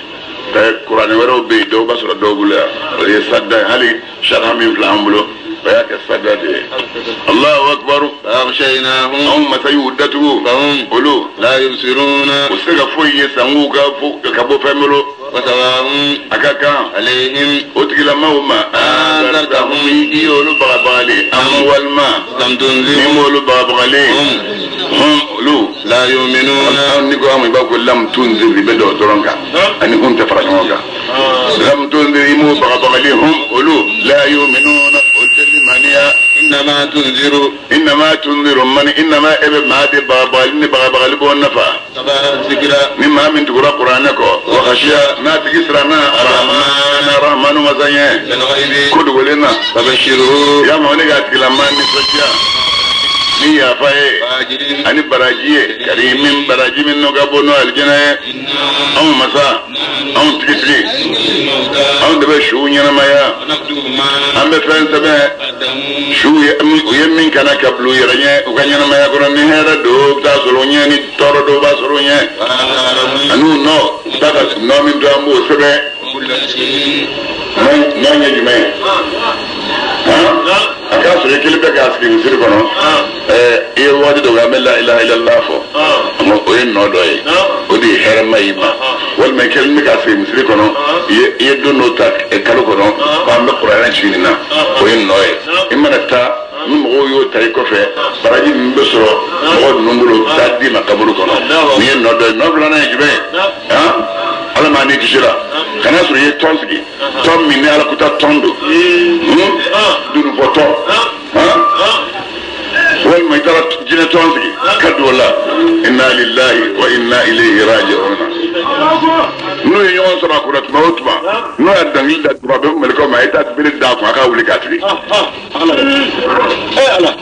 Quran wero be do basura do bula ya sadda hali sharami flambulo ya ka sadda de Allahu akbar arshaynahum umma sayudatu fahum ulu la yusiruna usiga foye sanguka ka bo familo wasawahum akaka alayhim utkila mauma anzartahum yulu babali amwalma tamtunzi nimulu babali ulu la yu'minuna niko amu ba ko lam tunzir be do doronka ani hum tafarajonga lam tunzir imu babali hum ulu la yu'minuna ultimaniya inma tunziru man inma ebe maade babali bo nafa zikra mimma min tukura qur'anako wa khashiya na tigisrana rahmanu mazanye kudu golena tabashiru ya mawni ga tilamani soja ni ya fae ani barajiye karimin barajimin no gabono aljana am masa am tigisri am de shu nyana maya am be fen sabe shu yemin kana kablu yeranye ukanyana maya ko ni hera do ta solo nyani toro do ba solo nye anu no daga no min do ambo sabe nanya jume aka sore kilibe ga asiri musiri kono e wadi do ga la ilaha illallah fo mo o en no doy o di herma yima wal me kelmi ga asiri musiri kono ye do no tak e kalo kono ba me qur'an chinina o en noy imana ta mo yo tay ko fe baraji mbe soro mo numbulo tadi makabulu kono ni en no doy no blana jibe ala ma ni tishira kana suru ye tonsigi tom minne ala kuta tondo duru foto wal ma tara jina tonsigi kadola inna lillahi wa inna ilayhi raji'un no yo sura kurat mawtuma no adangil da tuba mel ko ma ita bil da ko aka wuli katri ala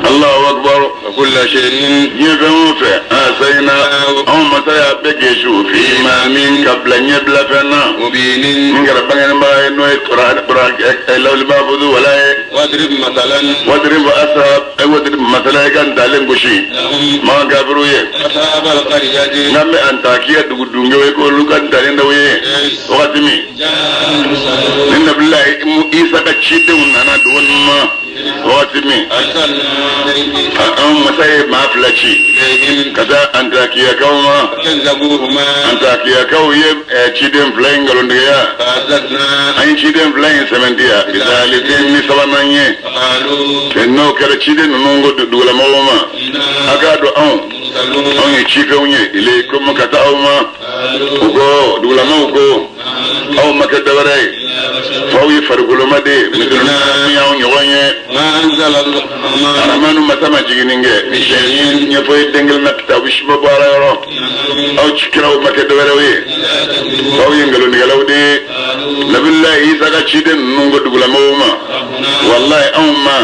الله أكبر وكل شيء يفهم فأسينا أو متى بجيشو فيما من قبل يبلى فنا مبين من ربنا ما إنه يقرأ لو الباب ذو ولا واضرب مثلا واضرب أصحاب واضرب مثلا كان دالين بشي ما قبروا يه أصحاب القرية نعم أنتاكيا دعوة يقولوا كان دالين دويه وقتمي إن بالله إيسا كشيت ونانا دون ما وقتمي مسايب ما فلاشي كذا أنتاكيا كوما أنتاكيا كوي تشيدم فلين غلونديا أي تشيدم فلين سمنتيا إذا لتين نسوانية إنه كذا تشيدم نونغو دولا موما أكادو أو يشيكوني إليكم كتاوما وكو دولا موكو أو مكدوري فوي فرقلو مدي مثلنا ياون يواني ما أنزل الله أنا ما نمتما جينينجي بشيء يفوي دنجل نكتا وشبه بارا يرو أو تشكراو مكدوري أو ينجلو نجلو دي نبالله إيسا كتشيدن نونغو دولا موما والله أو ما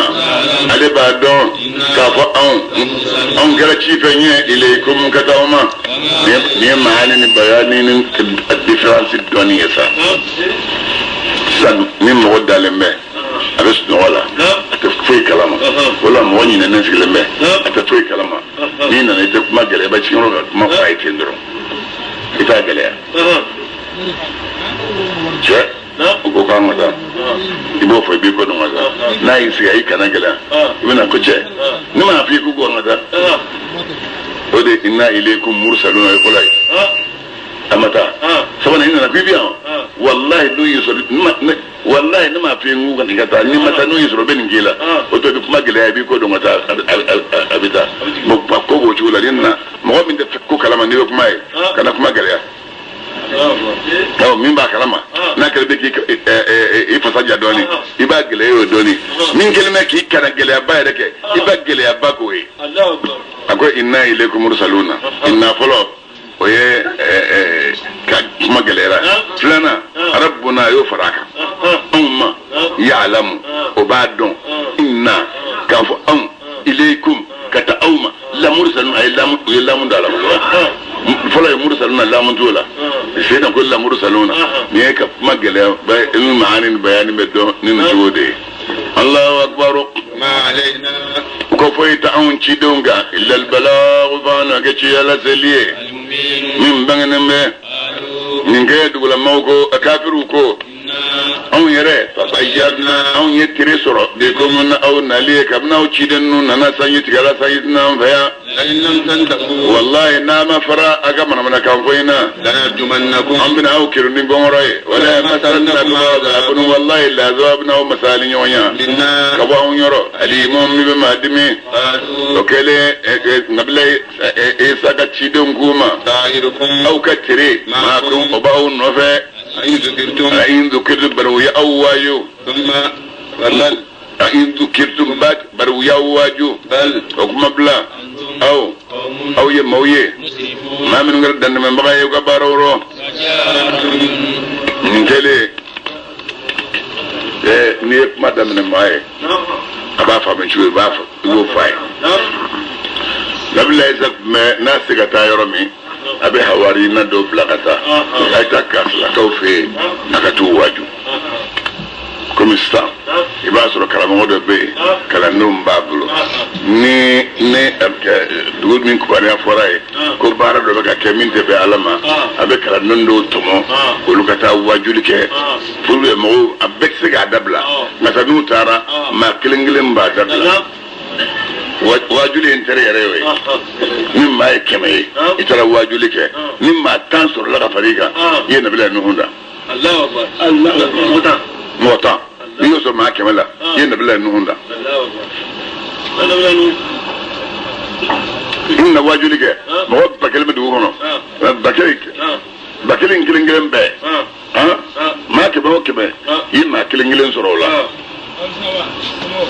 علي بعدون كافو أو كلا تشيفني إليكم كتاوما نيم معاني بياني الديفرانس الدونية san min mo dalembe abe su wala ate foi kalama wala mo woni nan sigilembe ate foi kalama ni nan ite kuma gele ba cikin roga kuma fai tindro ita gele je ko kan mata ibo foi bi ko no mata na yi sai ai kana gele ibina ko ce ni ma fi ku go mata ode inna ilaykum mursaluna yaqulai amata sabana ina na bibiya wallahi do yusoro wallahi nima fi nguga ngata ni mata no yusoro ben ngila oto bi kuma gele bi ko do mata abita mo ko go chula dinna mo min de ko kalama ni kuma kana kuma gele min ba kalama na kale be ki fasaja doni iba gele yo doni min kelme ki kana gele ba reke iba gele ba ko akwai inna ilaykum mursaluna inna follow oye kuma gɛlɛyara filanan rabbuna a y'o fara a kan anw ma ya'lamu o b'a dɔn inna k'a fɔ anw ilaykum ka taa aw ma lamursalun a ye lamu da la fɔlɔ ye mursaluna lamu t'o la seetan ko lamursaluna nin ye ka kuma gɛlɛya ilmu maani ni bayani bɛ dɔn ni nin cogo de ye Allahu akbar ma alayna ko foyi ta anw cidenw kan illa albalagh fa na kɛ ci ala seli ye min bangenen bɛ nin kɛ dugulamaw ko kafiru ko anw yɛrɛ fasayyadna anw ye tiri sɔrɔ de ko mun aw nali ye kabini aw ciden ninnu nana sanji tigɛla sanji tɛna an fɛ yan wallahi n'a ma fara a ka manamanakan fɔ in na an bɛna aw kiri ni gɔngɔrɔ ye wala masalina wallahi lazawa bɛna aw masali ɲɔgɔn ya ka bɔ anw yɔrɔ alimu min bɛ maa dimi o kɛlen nabila isa ka cidenw k'u ma aw ka tiri maa kun o b'aw nɔfɛ أين ذكرتم برويا أواجو ثم بل أين ذكرتم بعد برويا أواجو بل حكم بلا أو يمويه ما من غير دن من بقى يكبروا نجلي نيك ما دم من معي أبافا من شو أبافا يوفاي نبلا إذا ناس كتا يرمي abe hawari na do blakata aita kasla kawfe nakatu waju komista iba soro kalamo do be kala num bablo ni dugul min ko bari aforay ko bara do ka keminte be alama abe kala nondo tomo ko lukata waju ke fulu mo abe siga dabla ngata nu tara ma kilingilin ba dabla wajuli intere yɛrɛ ye ni maa ye kɛmɛ ye i taara wajuli kɛ ni maa 10 sɔrɔla ka far'i kan i ye nabila nuhu da mɔgɔ 10 n'i y'o sɔrɔ maa 100 la i ye nabila nuhu da n na wajuli kɛ mɔgɔ 1,000 bɛ dugu kɔnɔ ba kelen kelen bɛɛ maa 100 o 100 i ye maa kelen sɔrɔ o la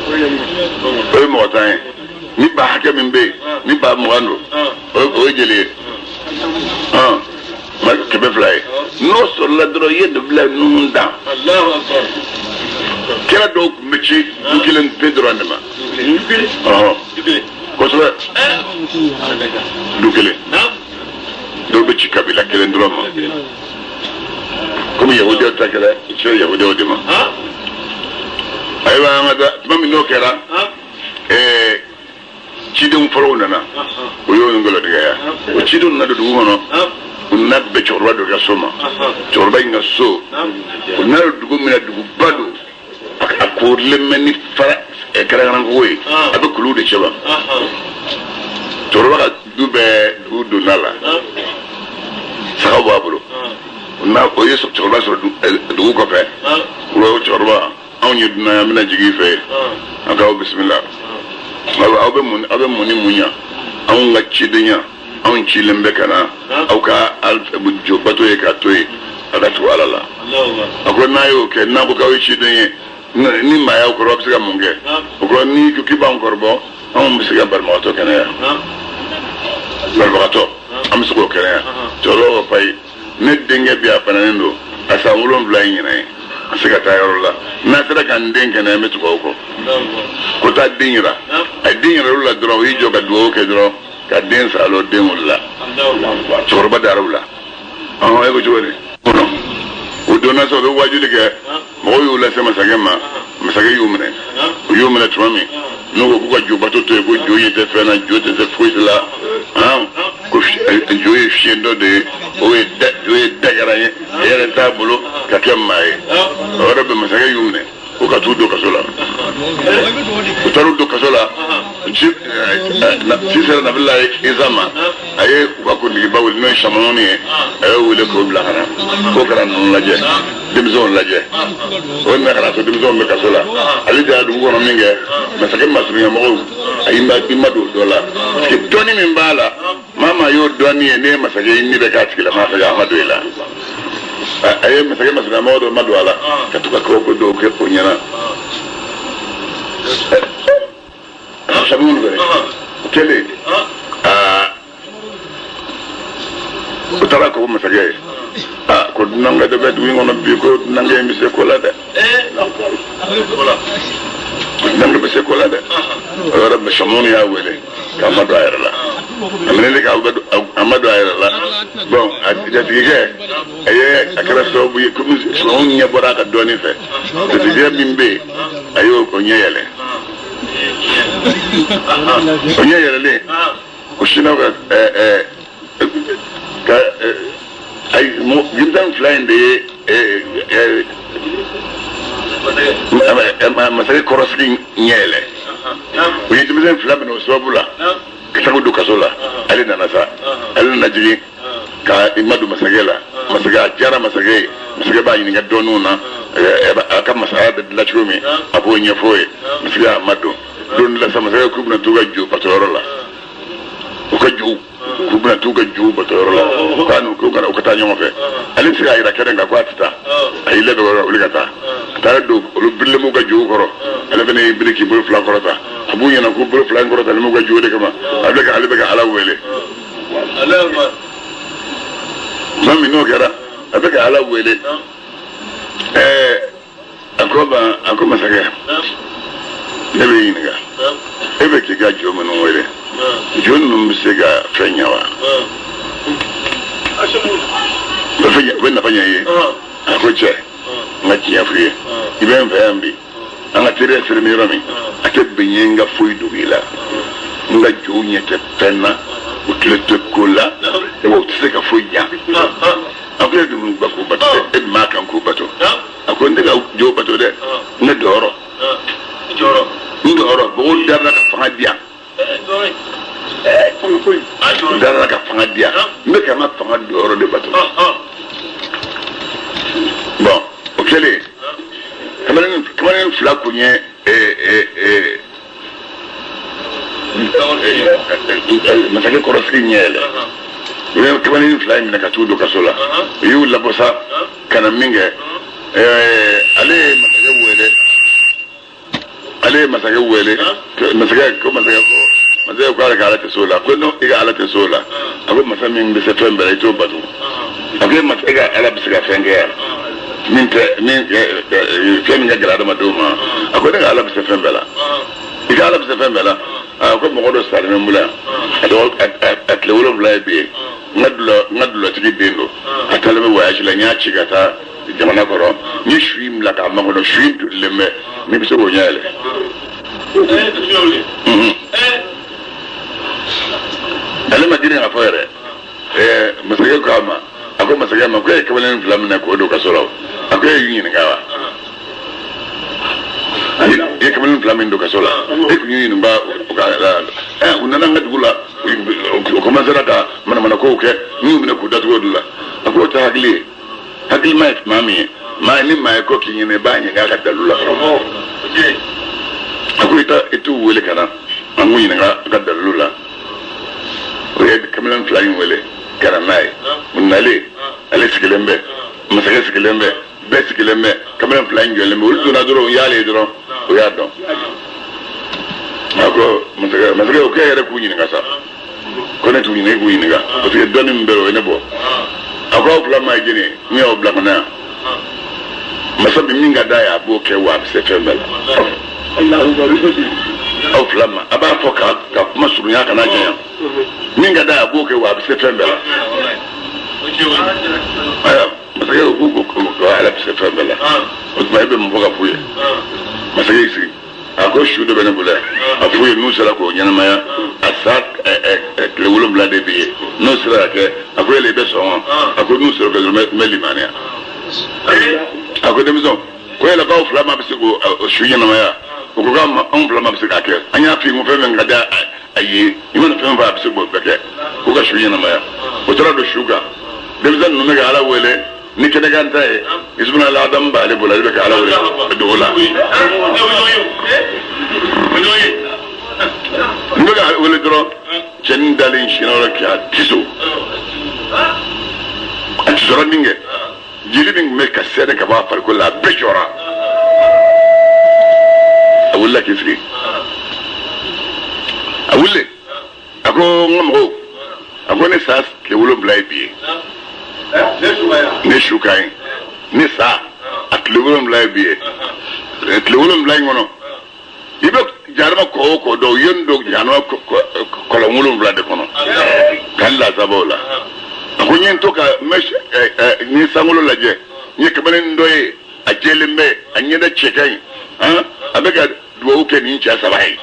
o ye mɔgɔ 10 ye ni ba hakɛ min bɛ yen ni ba 20 don o ye jeli ye ma 200 ye n'o sɔrɔla dɔrɔn i ye nabila nuhu dan kira dɔw tun bɛ ci du kelen pe dɔrɔn de ma kosɛbɛ du kelen dɔw bɛ ci kabila kelen dɔrɔn ma komi yahudiyaw ta kɛra sira yahudiyaw de ma ayiwa an ka taa tuma min n'o kɛra cidenw fɔlɔw nana o y'o ngɔlɔtigɛya o cidenw nana don dugu kɔnɔ u nana bɛn cɛkɔrɔba dɔ ka so ma cɛkɔrɔba in ka so u nana don dugu min na duguba don a korilen bɛ ni fara kɛrɛnkɛrɛnkogo ye a bɛ kuluw de cɛba cɛkɔrɔba ka du bɛɛ dugu donna la sagaw b'a bolo o ye cɛkɔrɔba sɔrɔ dugu kɔfɛ o cɛkɔrɔba anw ye dunan an bɛna jigin i fɛ an k'aw bisimila aw bɛ mun ni mun ɲa anw ka cidenya anw cilen bɛ ka na aw ka jɔ bato ye k'a to yen a ka tugu ala la a ko n'a y'o kɛ n'a ko k'aw ye ciden ye ni maa y'aw kɔrɔ aw bɛ se ka mun kɛ o kɔrɔ n'i ko k'i b'anw kɔrɔbɔ anw bɛ se ka banabagatɔ kɛnɛya banabagatɔ an bɛ se k'o kɛnɛya cɛkɔrɔba ko payi ne denkɛ bi a bananen don a san 7 in ɲinɛ ye a se ka taa yɔrɔ la n'a sera ka n den kɛnɛya n bɛ tugu aw kɔ ko taa den yira a ye den yira olu la dɔrɔn o y'i jɔ ka dugawu kɛ dɔrɔn ka den sa o den wolo la cɛkɔrɔba dara u la e ko cogo di o donna sa o bɛ wajuli kɛ mɔgɔw y'u lase masakɛ ma masakɛ y'u minɛ u y'u minɛ tuma min n'u ko k'u ka jobato to yen ko jo ye tɛ fɛn na jo tɛ se foyi la ko jo ye fiɲɛ dɔ de ye o ye dagara ye e yɛrɛ t'a bolo ka kɛ maa ye o yɔrɔ bɛ masakɛ y'u minɛ o ka t'u don kaso la u taar'u don kaso la ci sera nabila Isa ma a ye u ka kuntigiba wele n'o ye Samanɔni ye a y'o wele k'o bila ka na k'o kana ninnu lajɛ denmisɛnw lajɛ o nana ka na so denmisɛnw bɛ kaso la ale de y'a dugu kɔnɔ min kɛ masakɛ masurunyamɔgɔw a y'i ma don dɔ la parce que dɔnni min b'a la maa maa y'o dɔnni ye ne ye masakɛ ye ni bɛ k'a tigila maa fɛ a ma don i la a ye masakɛ masurunyamɔgɔ dɔ ma don a la ka to ka kabako dɔw kɛ o ɲɛna sabu minnu fɛ o kɛlen o taara ko masakɛ ye ko nanga de bet wi ngono bi ko nanga mi se ko la de nanga be se ko la de ora be shamon ya wele kama do ayra la amene ka amadu ayra la bon adija tige aye akara so bu ko shamon nya bora ka doni fe de je mimbe ayo ko nyele ko nyele le ko shina ka ay mo gindan flying de masake koroski nyele uyi timizen flamin o sobula kasago do kasola ali na nasa ali na jigi ka imadu masagela masaga jara masage ba yin ga donuna aka masaya da lachumi abo nyefoye masaga amadu don la sama masaga kubna tuga ju patorola uka ju kubna tuga ju patorola kanu ko kana ukata nyoma fe ali siga ira kerenga kwatita ay lebe wala uligata tare do lu bille mu ga ju koro ala bene biliki bu fla korota abu nyana ko bu fla korota mu ga ju de kama abeka ali beka ala wele ala mami no kera abeka ala wele akoma sage lebe yinga ebe ki ga ju mu no wele jonu msega fenyawa bafanya wena fanya ye akoche ngati yafuye iben vambi anga tere sere mi rami ake benyenga foi dugila nga junya te penna utlete kola e wo tseka foi ya akwe dum bako bato e ma kan ko bato akonde ga jo bato de ne doro ndoro bo darna ka fanga darna ka fanga dia me ka ma fanga doro de bato bon okele kamarin fla kunye masake koroski nyele kamarin fla mina ka tudo kasola yu labosa kana minge ale masake wele masake ko ala ka alate sola ko no iga alate sola ako masamin be se tembere to batu ako masake ala be se ga fenge min femi nga grada maduma ako daga ala bisa fembela ika ala bisa fembela ako mo do sare membula ado atle wolo blaibe ngadlo tigi dendo atale me voyage la nya chigata jamana koro ni shwim la ka ma do shwim to leme mi biso go nyale ale madina afere masake kama ako masake ma ko e kabalen flamna ko do kasoro ako yin ngawa ye kamel flamin do kasola e ku yin ba o ka la unana ngadugula o commencer ata mana ko ke ni mina ku datu wodula ako ta hagli mai mami mai ni mai ko ki yin ba yin ga ka dalula ako ita itu wele kana amu yin ga ka dalula o ye kamel flamin wele kana nai munale ale sikilembe masake sikilembe besikileme kamera plan joleme ulu na duro yale duro o ya don ako masaka o kayere ku nyinga sa ko ne tu nyinga ku nyinga o te doni mbero ene bo ako fla ma jini mi o bla na masabi minga daya bo ke wa se fembela Allahu barikati o fla ma aba foka ka masuru ya kana janya minga daya bo ke wa se fembela masake ko ala se fembela o tuma be mo ka fuye masake isi ako shudo bene bula afuye nu sala ko nyana ya asak le wolo bla de bi nu sala ke ako le be so ako nu sala ko meli mania ako de mizo ko la ka fla ma bisi ko shuye na ya ko ka on fla ma bisi ka ke anya fi mo fe men ngada ayi imana fe ma bisi ko beke ko ka shuye na ya o tara do shuga de mizo nu me ga ala wele ni kene ganta e isbuna la adam bale bola be ka ala wala dola ngoga wala dro chen dalin shinora ka tiso atizora ninge jili bing me ka sere ka ba far ko la bejora awulla kisri awulle ako ngamo ako ne sas ke wulo blay bi ne shukai ne sa atlugulum lay biye atlugulum lay ngono ibe jarma ko do yendo janwa ko la ngulum blade kono kan la sabola ko nyen to ka mesh ni sangulo laje ni kabalen ndoye a jelimbe anyeda chekai abega duwo ke ni cha sabai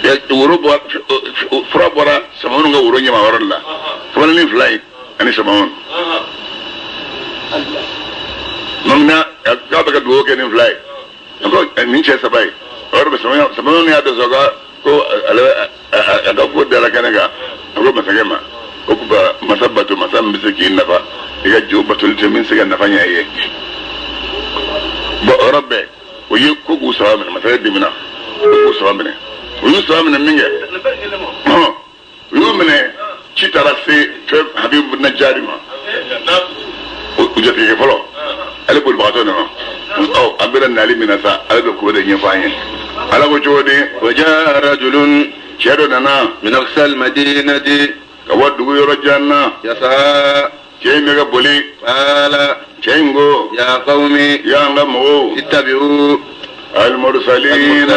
ya wuro bo fra bora samonu nga wuro nyama waralla kabalen ni fly ani samon nomna ka bega duwo ke ni fly ko ni cha sabai or be samonu ni ada zoga ko ala ko dara kanaga ko masagema ko ba masabatu masam bisaki nafa iga jubatul temin siga nafa nyaye bo rabbe o yi ko gu sawa min masay dimina ko sawa min o yi sawa min minge yo mine chitara se fe habib najari ma o jati ke folo ale bol bato no o abira nali minasa ale ko de nyefanye ala ko jodi وجاء رجل chedo nana من أقصى المدينة kawadu yoro janna يسعى ke mega boli قال kengo يا قوم ya ngamo اتبعوا المرسلين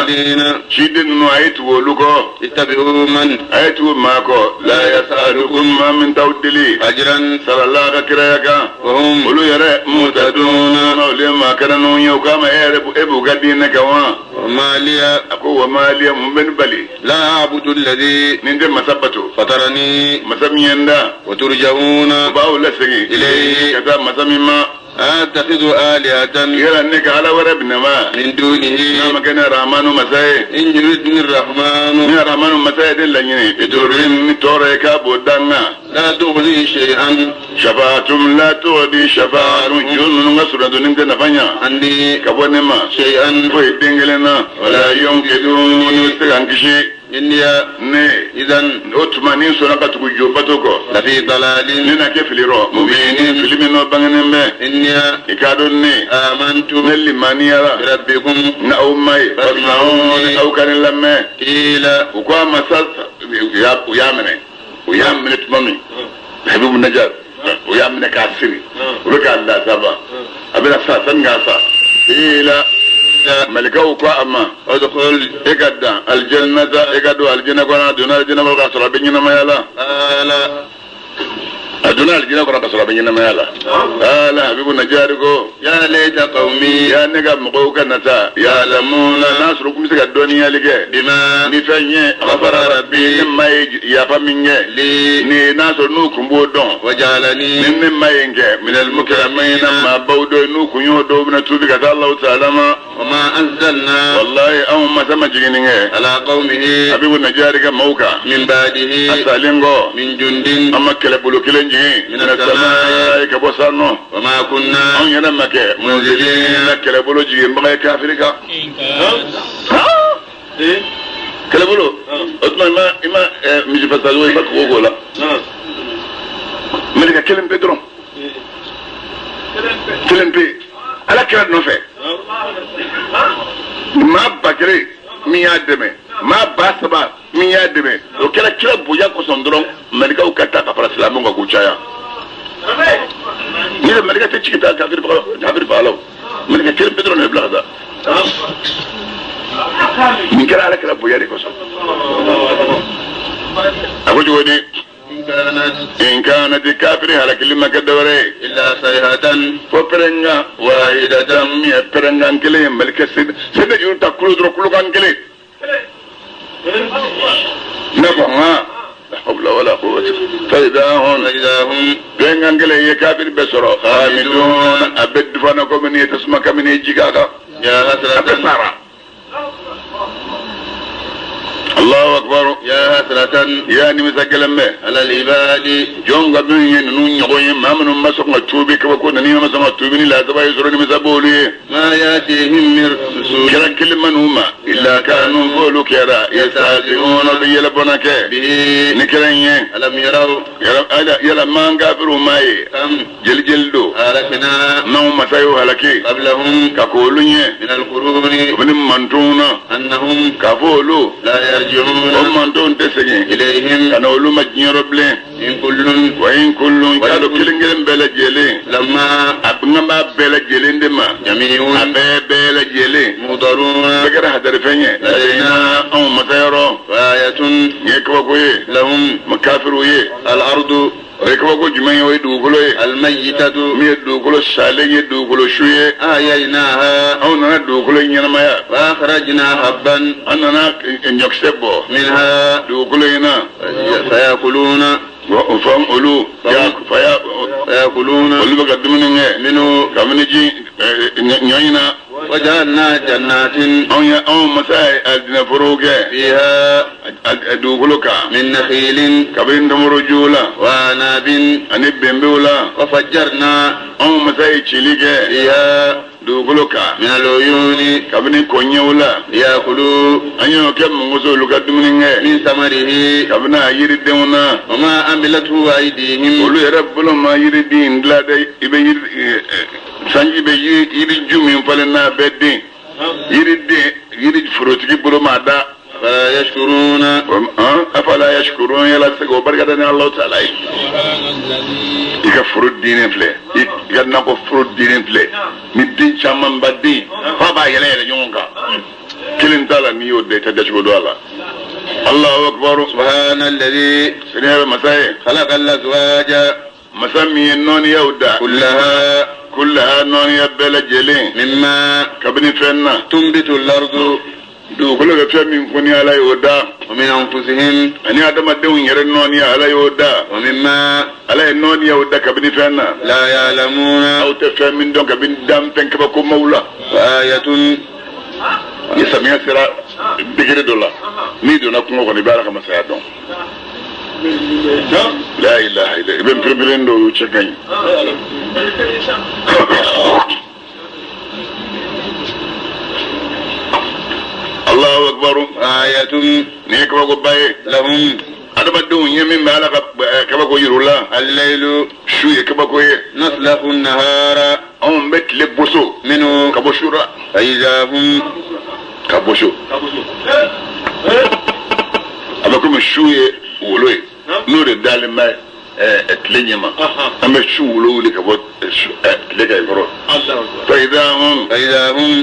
شيدن نو ايتو لوكو اتبعوا من ايتو ماكو لا يسألكم ما من تودلي أجرا صلى الله عليه وهم ولو يرى مهتدون لما كانوا يوكما يرب ابو غدين كوا وما لي اكو وما لي من بلي لا أعبد الذي نند مسبتو فطرني مسميندا وترجعون باو لسغي إليه كذا مسميما أتخذ آلهة يرى انك على وربنا ما من دونه ما كان رحمن مساي إن يردني الرحمن من رحمن مساي دلني بدورين توريكا بودانا لا تغني شيئا شفاعتم لا تغني شفاعة جون نصر دونين نفانيا عني كبونما شيئا ويدنجلنا ولا ينقذون يستغنكشي إني ne إذن otmani sona katugu jobatoko لفي ضلال nina ke filiro mubini filimi no banganembe إني ikadon ne آمنت nelli maniara بربكم na ummai fasmaun au kan lamme قيل ukwa masas uyamene uyamene tumami habibu najar uyamene kasiri uruka Allah saba abira sa sanga ila ملكه وقا أما ادخل إكدا الجنة إكدو الجنة كنا دون الجنة ولا كسر بيننا ما يلا دون الجنة كنا كسر بيننا ما يلا لا حبيب نجاركو يا ليت قومي يا نجا مقوك نتا يا لمونا ناس ركوم سك الدنيا لك بما نفني غفر ربي ما يا فمينه لي ني ناس نوكم بودون وجعلني من ما ينجى من المكرمين ما بودو نوكم يودو من تودك الله تعالى وما أنزلنا والله أو ما سمع جينيه على قومه حبيب نجارك موكا من بعده أسالينغو من جند أما كلبلو كلنجي من السماء كبوسانو وما كنا أن ينمك منزلين كلبلو جي مغاي كافريكا كلبلو أتما إما مجي فسالو يبك وغولا ملكا كلم بيدرون كلم بي على كلام نوفي ما بكري ميادمي ما باسبا ميادمي وكلا كلا بوجا كوسندرون ملكا وكتا كفر السلام وكوچايا ني ملكا تشيكتا كافر فالو ملكا كلا بيدرون يبلغ ده من كلا على كلا بوجا كوسن اقول جودي إن كانت كافر على كلمة كدوري إلا صيحة فبرنجا واحدة يبرنجا كلي ملك سيد يقول تقول دركلو كان كلي نفعها لا حول ولا قوة فإذا هم بينجا كلي يكافر بسرو خامدون أبد فانكم من يتسمك من يجيكاكا يا حسرة الله أكبر يا حسرة يا نمسا كلمة على العباد جون قبل ينون يقوي ما من مسق التوبي كبكون نيم مسق التوبي لا تبا يسرون مسبولي ما يأتيهم من رسول كلا كل من هما إلا كانوا قولوا كرا يستهزئون بيلبونك به نكرين ألم يروا يلا ما نكافروا ماي كم جلدو أهلكنا نوم مسايو هلكي قبلهم كقولوا من القرون ابن منتونا أنهم كفولوا لا يرجعون هم منتون تسجين إليهم كانوا لما جنربلين وإن كل كادو كلنجلن بلا جيلين لما أبنما بلا جيلين دما جميع أبا بلا جيلين مضرون بكرة هدر فيني لدينا أو متيرو آية يكوكوي لهم مكافروي الأرض يكوكو جمعي ويدوكولوي الميتة مي دوكولو سالي يدوكولو شوية آييناها أو نانا دوكولو ينمايا فأخرجنا حبا أننا نيكسبو منها دوكولو ينا فيأكلون وفهم أولو فيأكلون ولو بقدمنا منه كمنجي نينا وجعلنا جنات أو مساء أدنى فروقة فيها دوكولوكا من نخيل كبين تمرجولا وعناب أني بمبولا وفجرنا أو مساء تشيليكا فيها دوكولوكا من العيون كبين كونيولا ليأكلوا أنيو كم مغزولو قدمنا من ثمره كبنا يردونا وما عملته أيديهم ولو يربلو ما يردين لا دا يبي sanji be yiri jumi falena bedde yiri frutiki bulu mada فلا يشكرون afala yashkurun yala sego barkata ni Allah taala ika frut dinin fle ika na ko frut dinin fle ni din chaman baddi fa ba yele yele jonga kilin tala ni yodde ta dacho do Allah Allahu akbar سبحان الذي sene masai خلق الأزواج مسمي النون يودا كلها نون يبلا جلين مما كبني فينا تنبت الأرض دوكلو بفيا من كوني على يودا ومن أنفسهم أني آدم الدون يرن نون على يودا ومما على النون يودا كبني فينا لا يعلمون أو تفيا من دون كبني دام تنكبكم مولا وآية يسميها سرا بكري دولا نيدو نكون غني بارك مساعدون لا إله إلا ابن بربلين دو يشكين الله أكبر آية نيك بقول باي لهم أنا بدون يمين بالك كبكو يرولا الليل شو يكبكو نسلخ النهار أم بيت لبوسو منه كبوشورا فإذا هم كبوشو أبكم شو يولوي نور الدالم ما تلينيما أما شو ولو لك بوت لك يفرو فإذا هم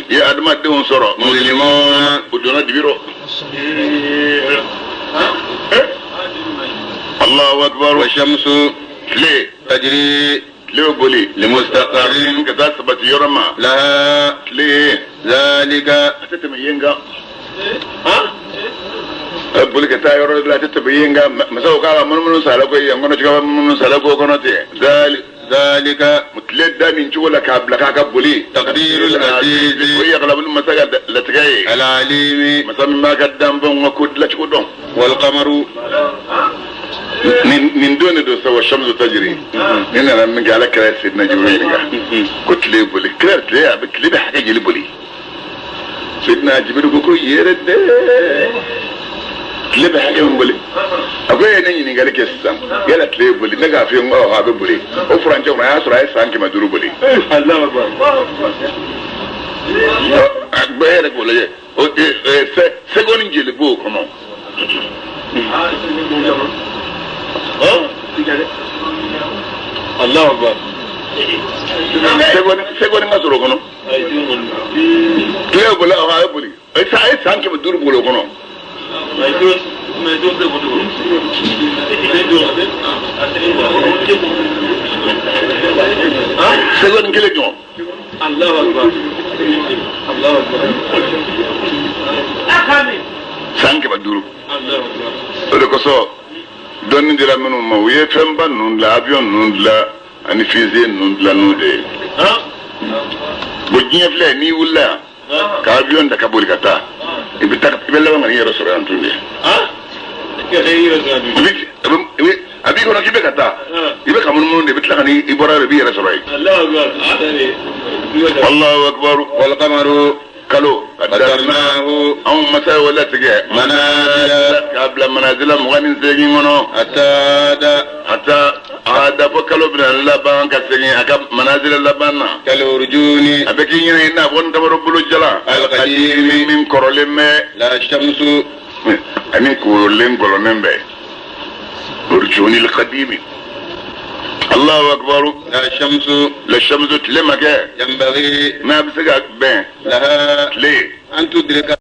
يا أدم الدون صرا مسلمون ودونا دبيرو الله أكبر والشمس ليه تجري ليه بولي لمستقر كذا سبت يرمى لها ليه ذلك أتتميينغا buli ka taa yɔrɔ la a tɛ tɛmɛ yen nka masaw k'a ka munumunu sala ko yen kɔnɔ cikaba munumunu sala ko kɔnɔ ten ذلك tile da nin cogo la k'a bila k'a ka boli تقدير العزيز o ye yagalabulu masa ka latigɛ ye العليم masa min b'a ka danfɛnw ka ko dilancogo dɔn والقمر nin don de don sa wa shamsu tajiri ni nana min kɛ ala kɛra sidina jibril ɲininka ko tile boli kira tile a bɛ tile bɛ hakɛ jeli boli sidina jibril ko yɛrɛ dɛ tile bɛ hakɛ min boli a ko ye ne ɲininkali kɛ sisan yala tile boli ne k'a f'i ye ko a bɛ boli o furancɛ kɔnɔ a y'a sɔrɔ a ye san 500 boli bɛɛ yɛrɛ k'o lajɛ seconde jeli b'o kɔnɔ الله أكبر seconde ka sɔrɔ o kɔnɔ tile boli a ye boli a ye san 500 boli o kɔnɔ seconde kelen jɔ الله أكبر الله أكبر san 500 الله أكبر o de kosɔn dɔnni dira minnu ma u ye fɛnba ninnu dilan avion ninnu dilan ani fusée ninnu dilan n'u de ye bon diɲɛ filɛ n'i wulila yan ka avion ta ka boli ka taa i bɛ laban ka n'i yɛrɛ sɔrɔ yan tun de a b'i kɔnɔ k'i bɛ ka taa i bɛ ka munumunu de i bɛ tila ka n'i bɔra yɔrɔ i b'i yɛrɛ sɔrɔ yen Allahu akbar والقمر kalo قدرناه anw masa ye o latigɛ منازل k'a bila manazila 28 kɔnɔ حتى a da fɔ kalo bɛna laban ka segin a ka manazila laban na كالأرجون a bɛ k'i ɲɛna i n'a fɔ n tamaro bolo jala القديم min kɔrɔlen bɛ لا الشمس ani korolen gɔlɔnen bɛ برجون القديم. الله أكبر. لا الشمس تلمك ينبغي ما بسقك بين لها ليه أن تدرك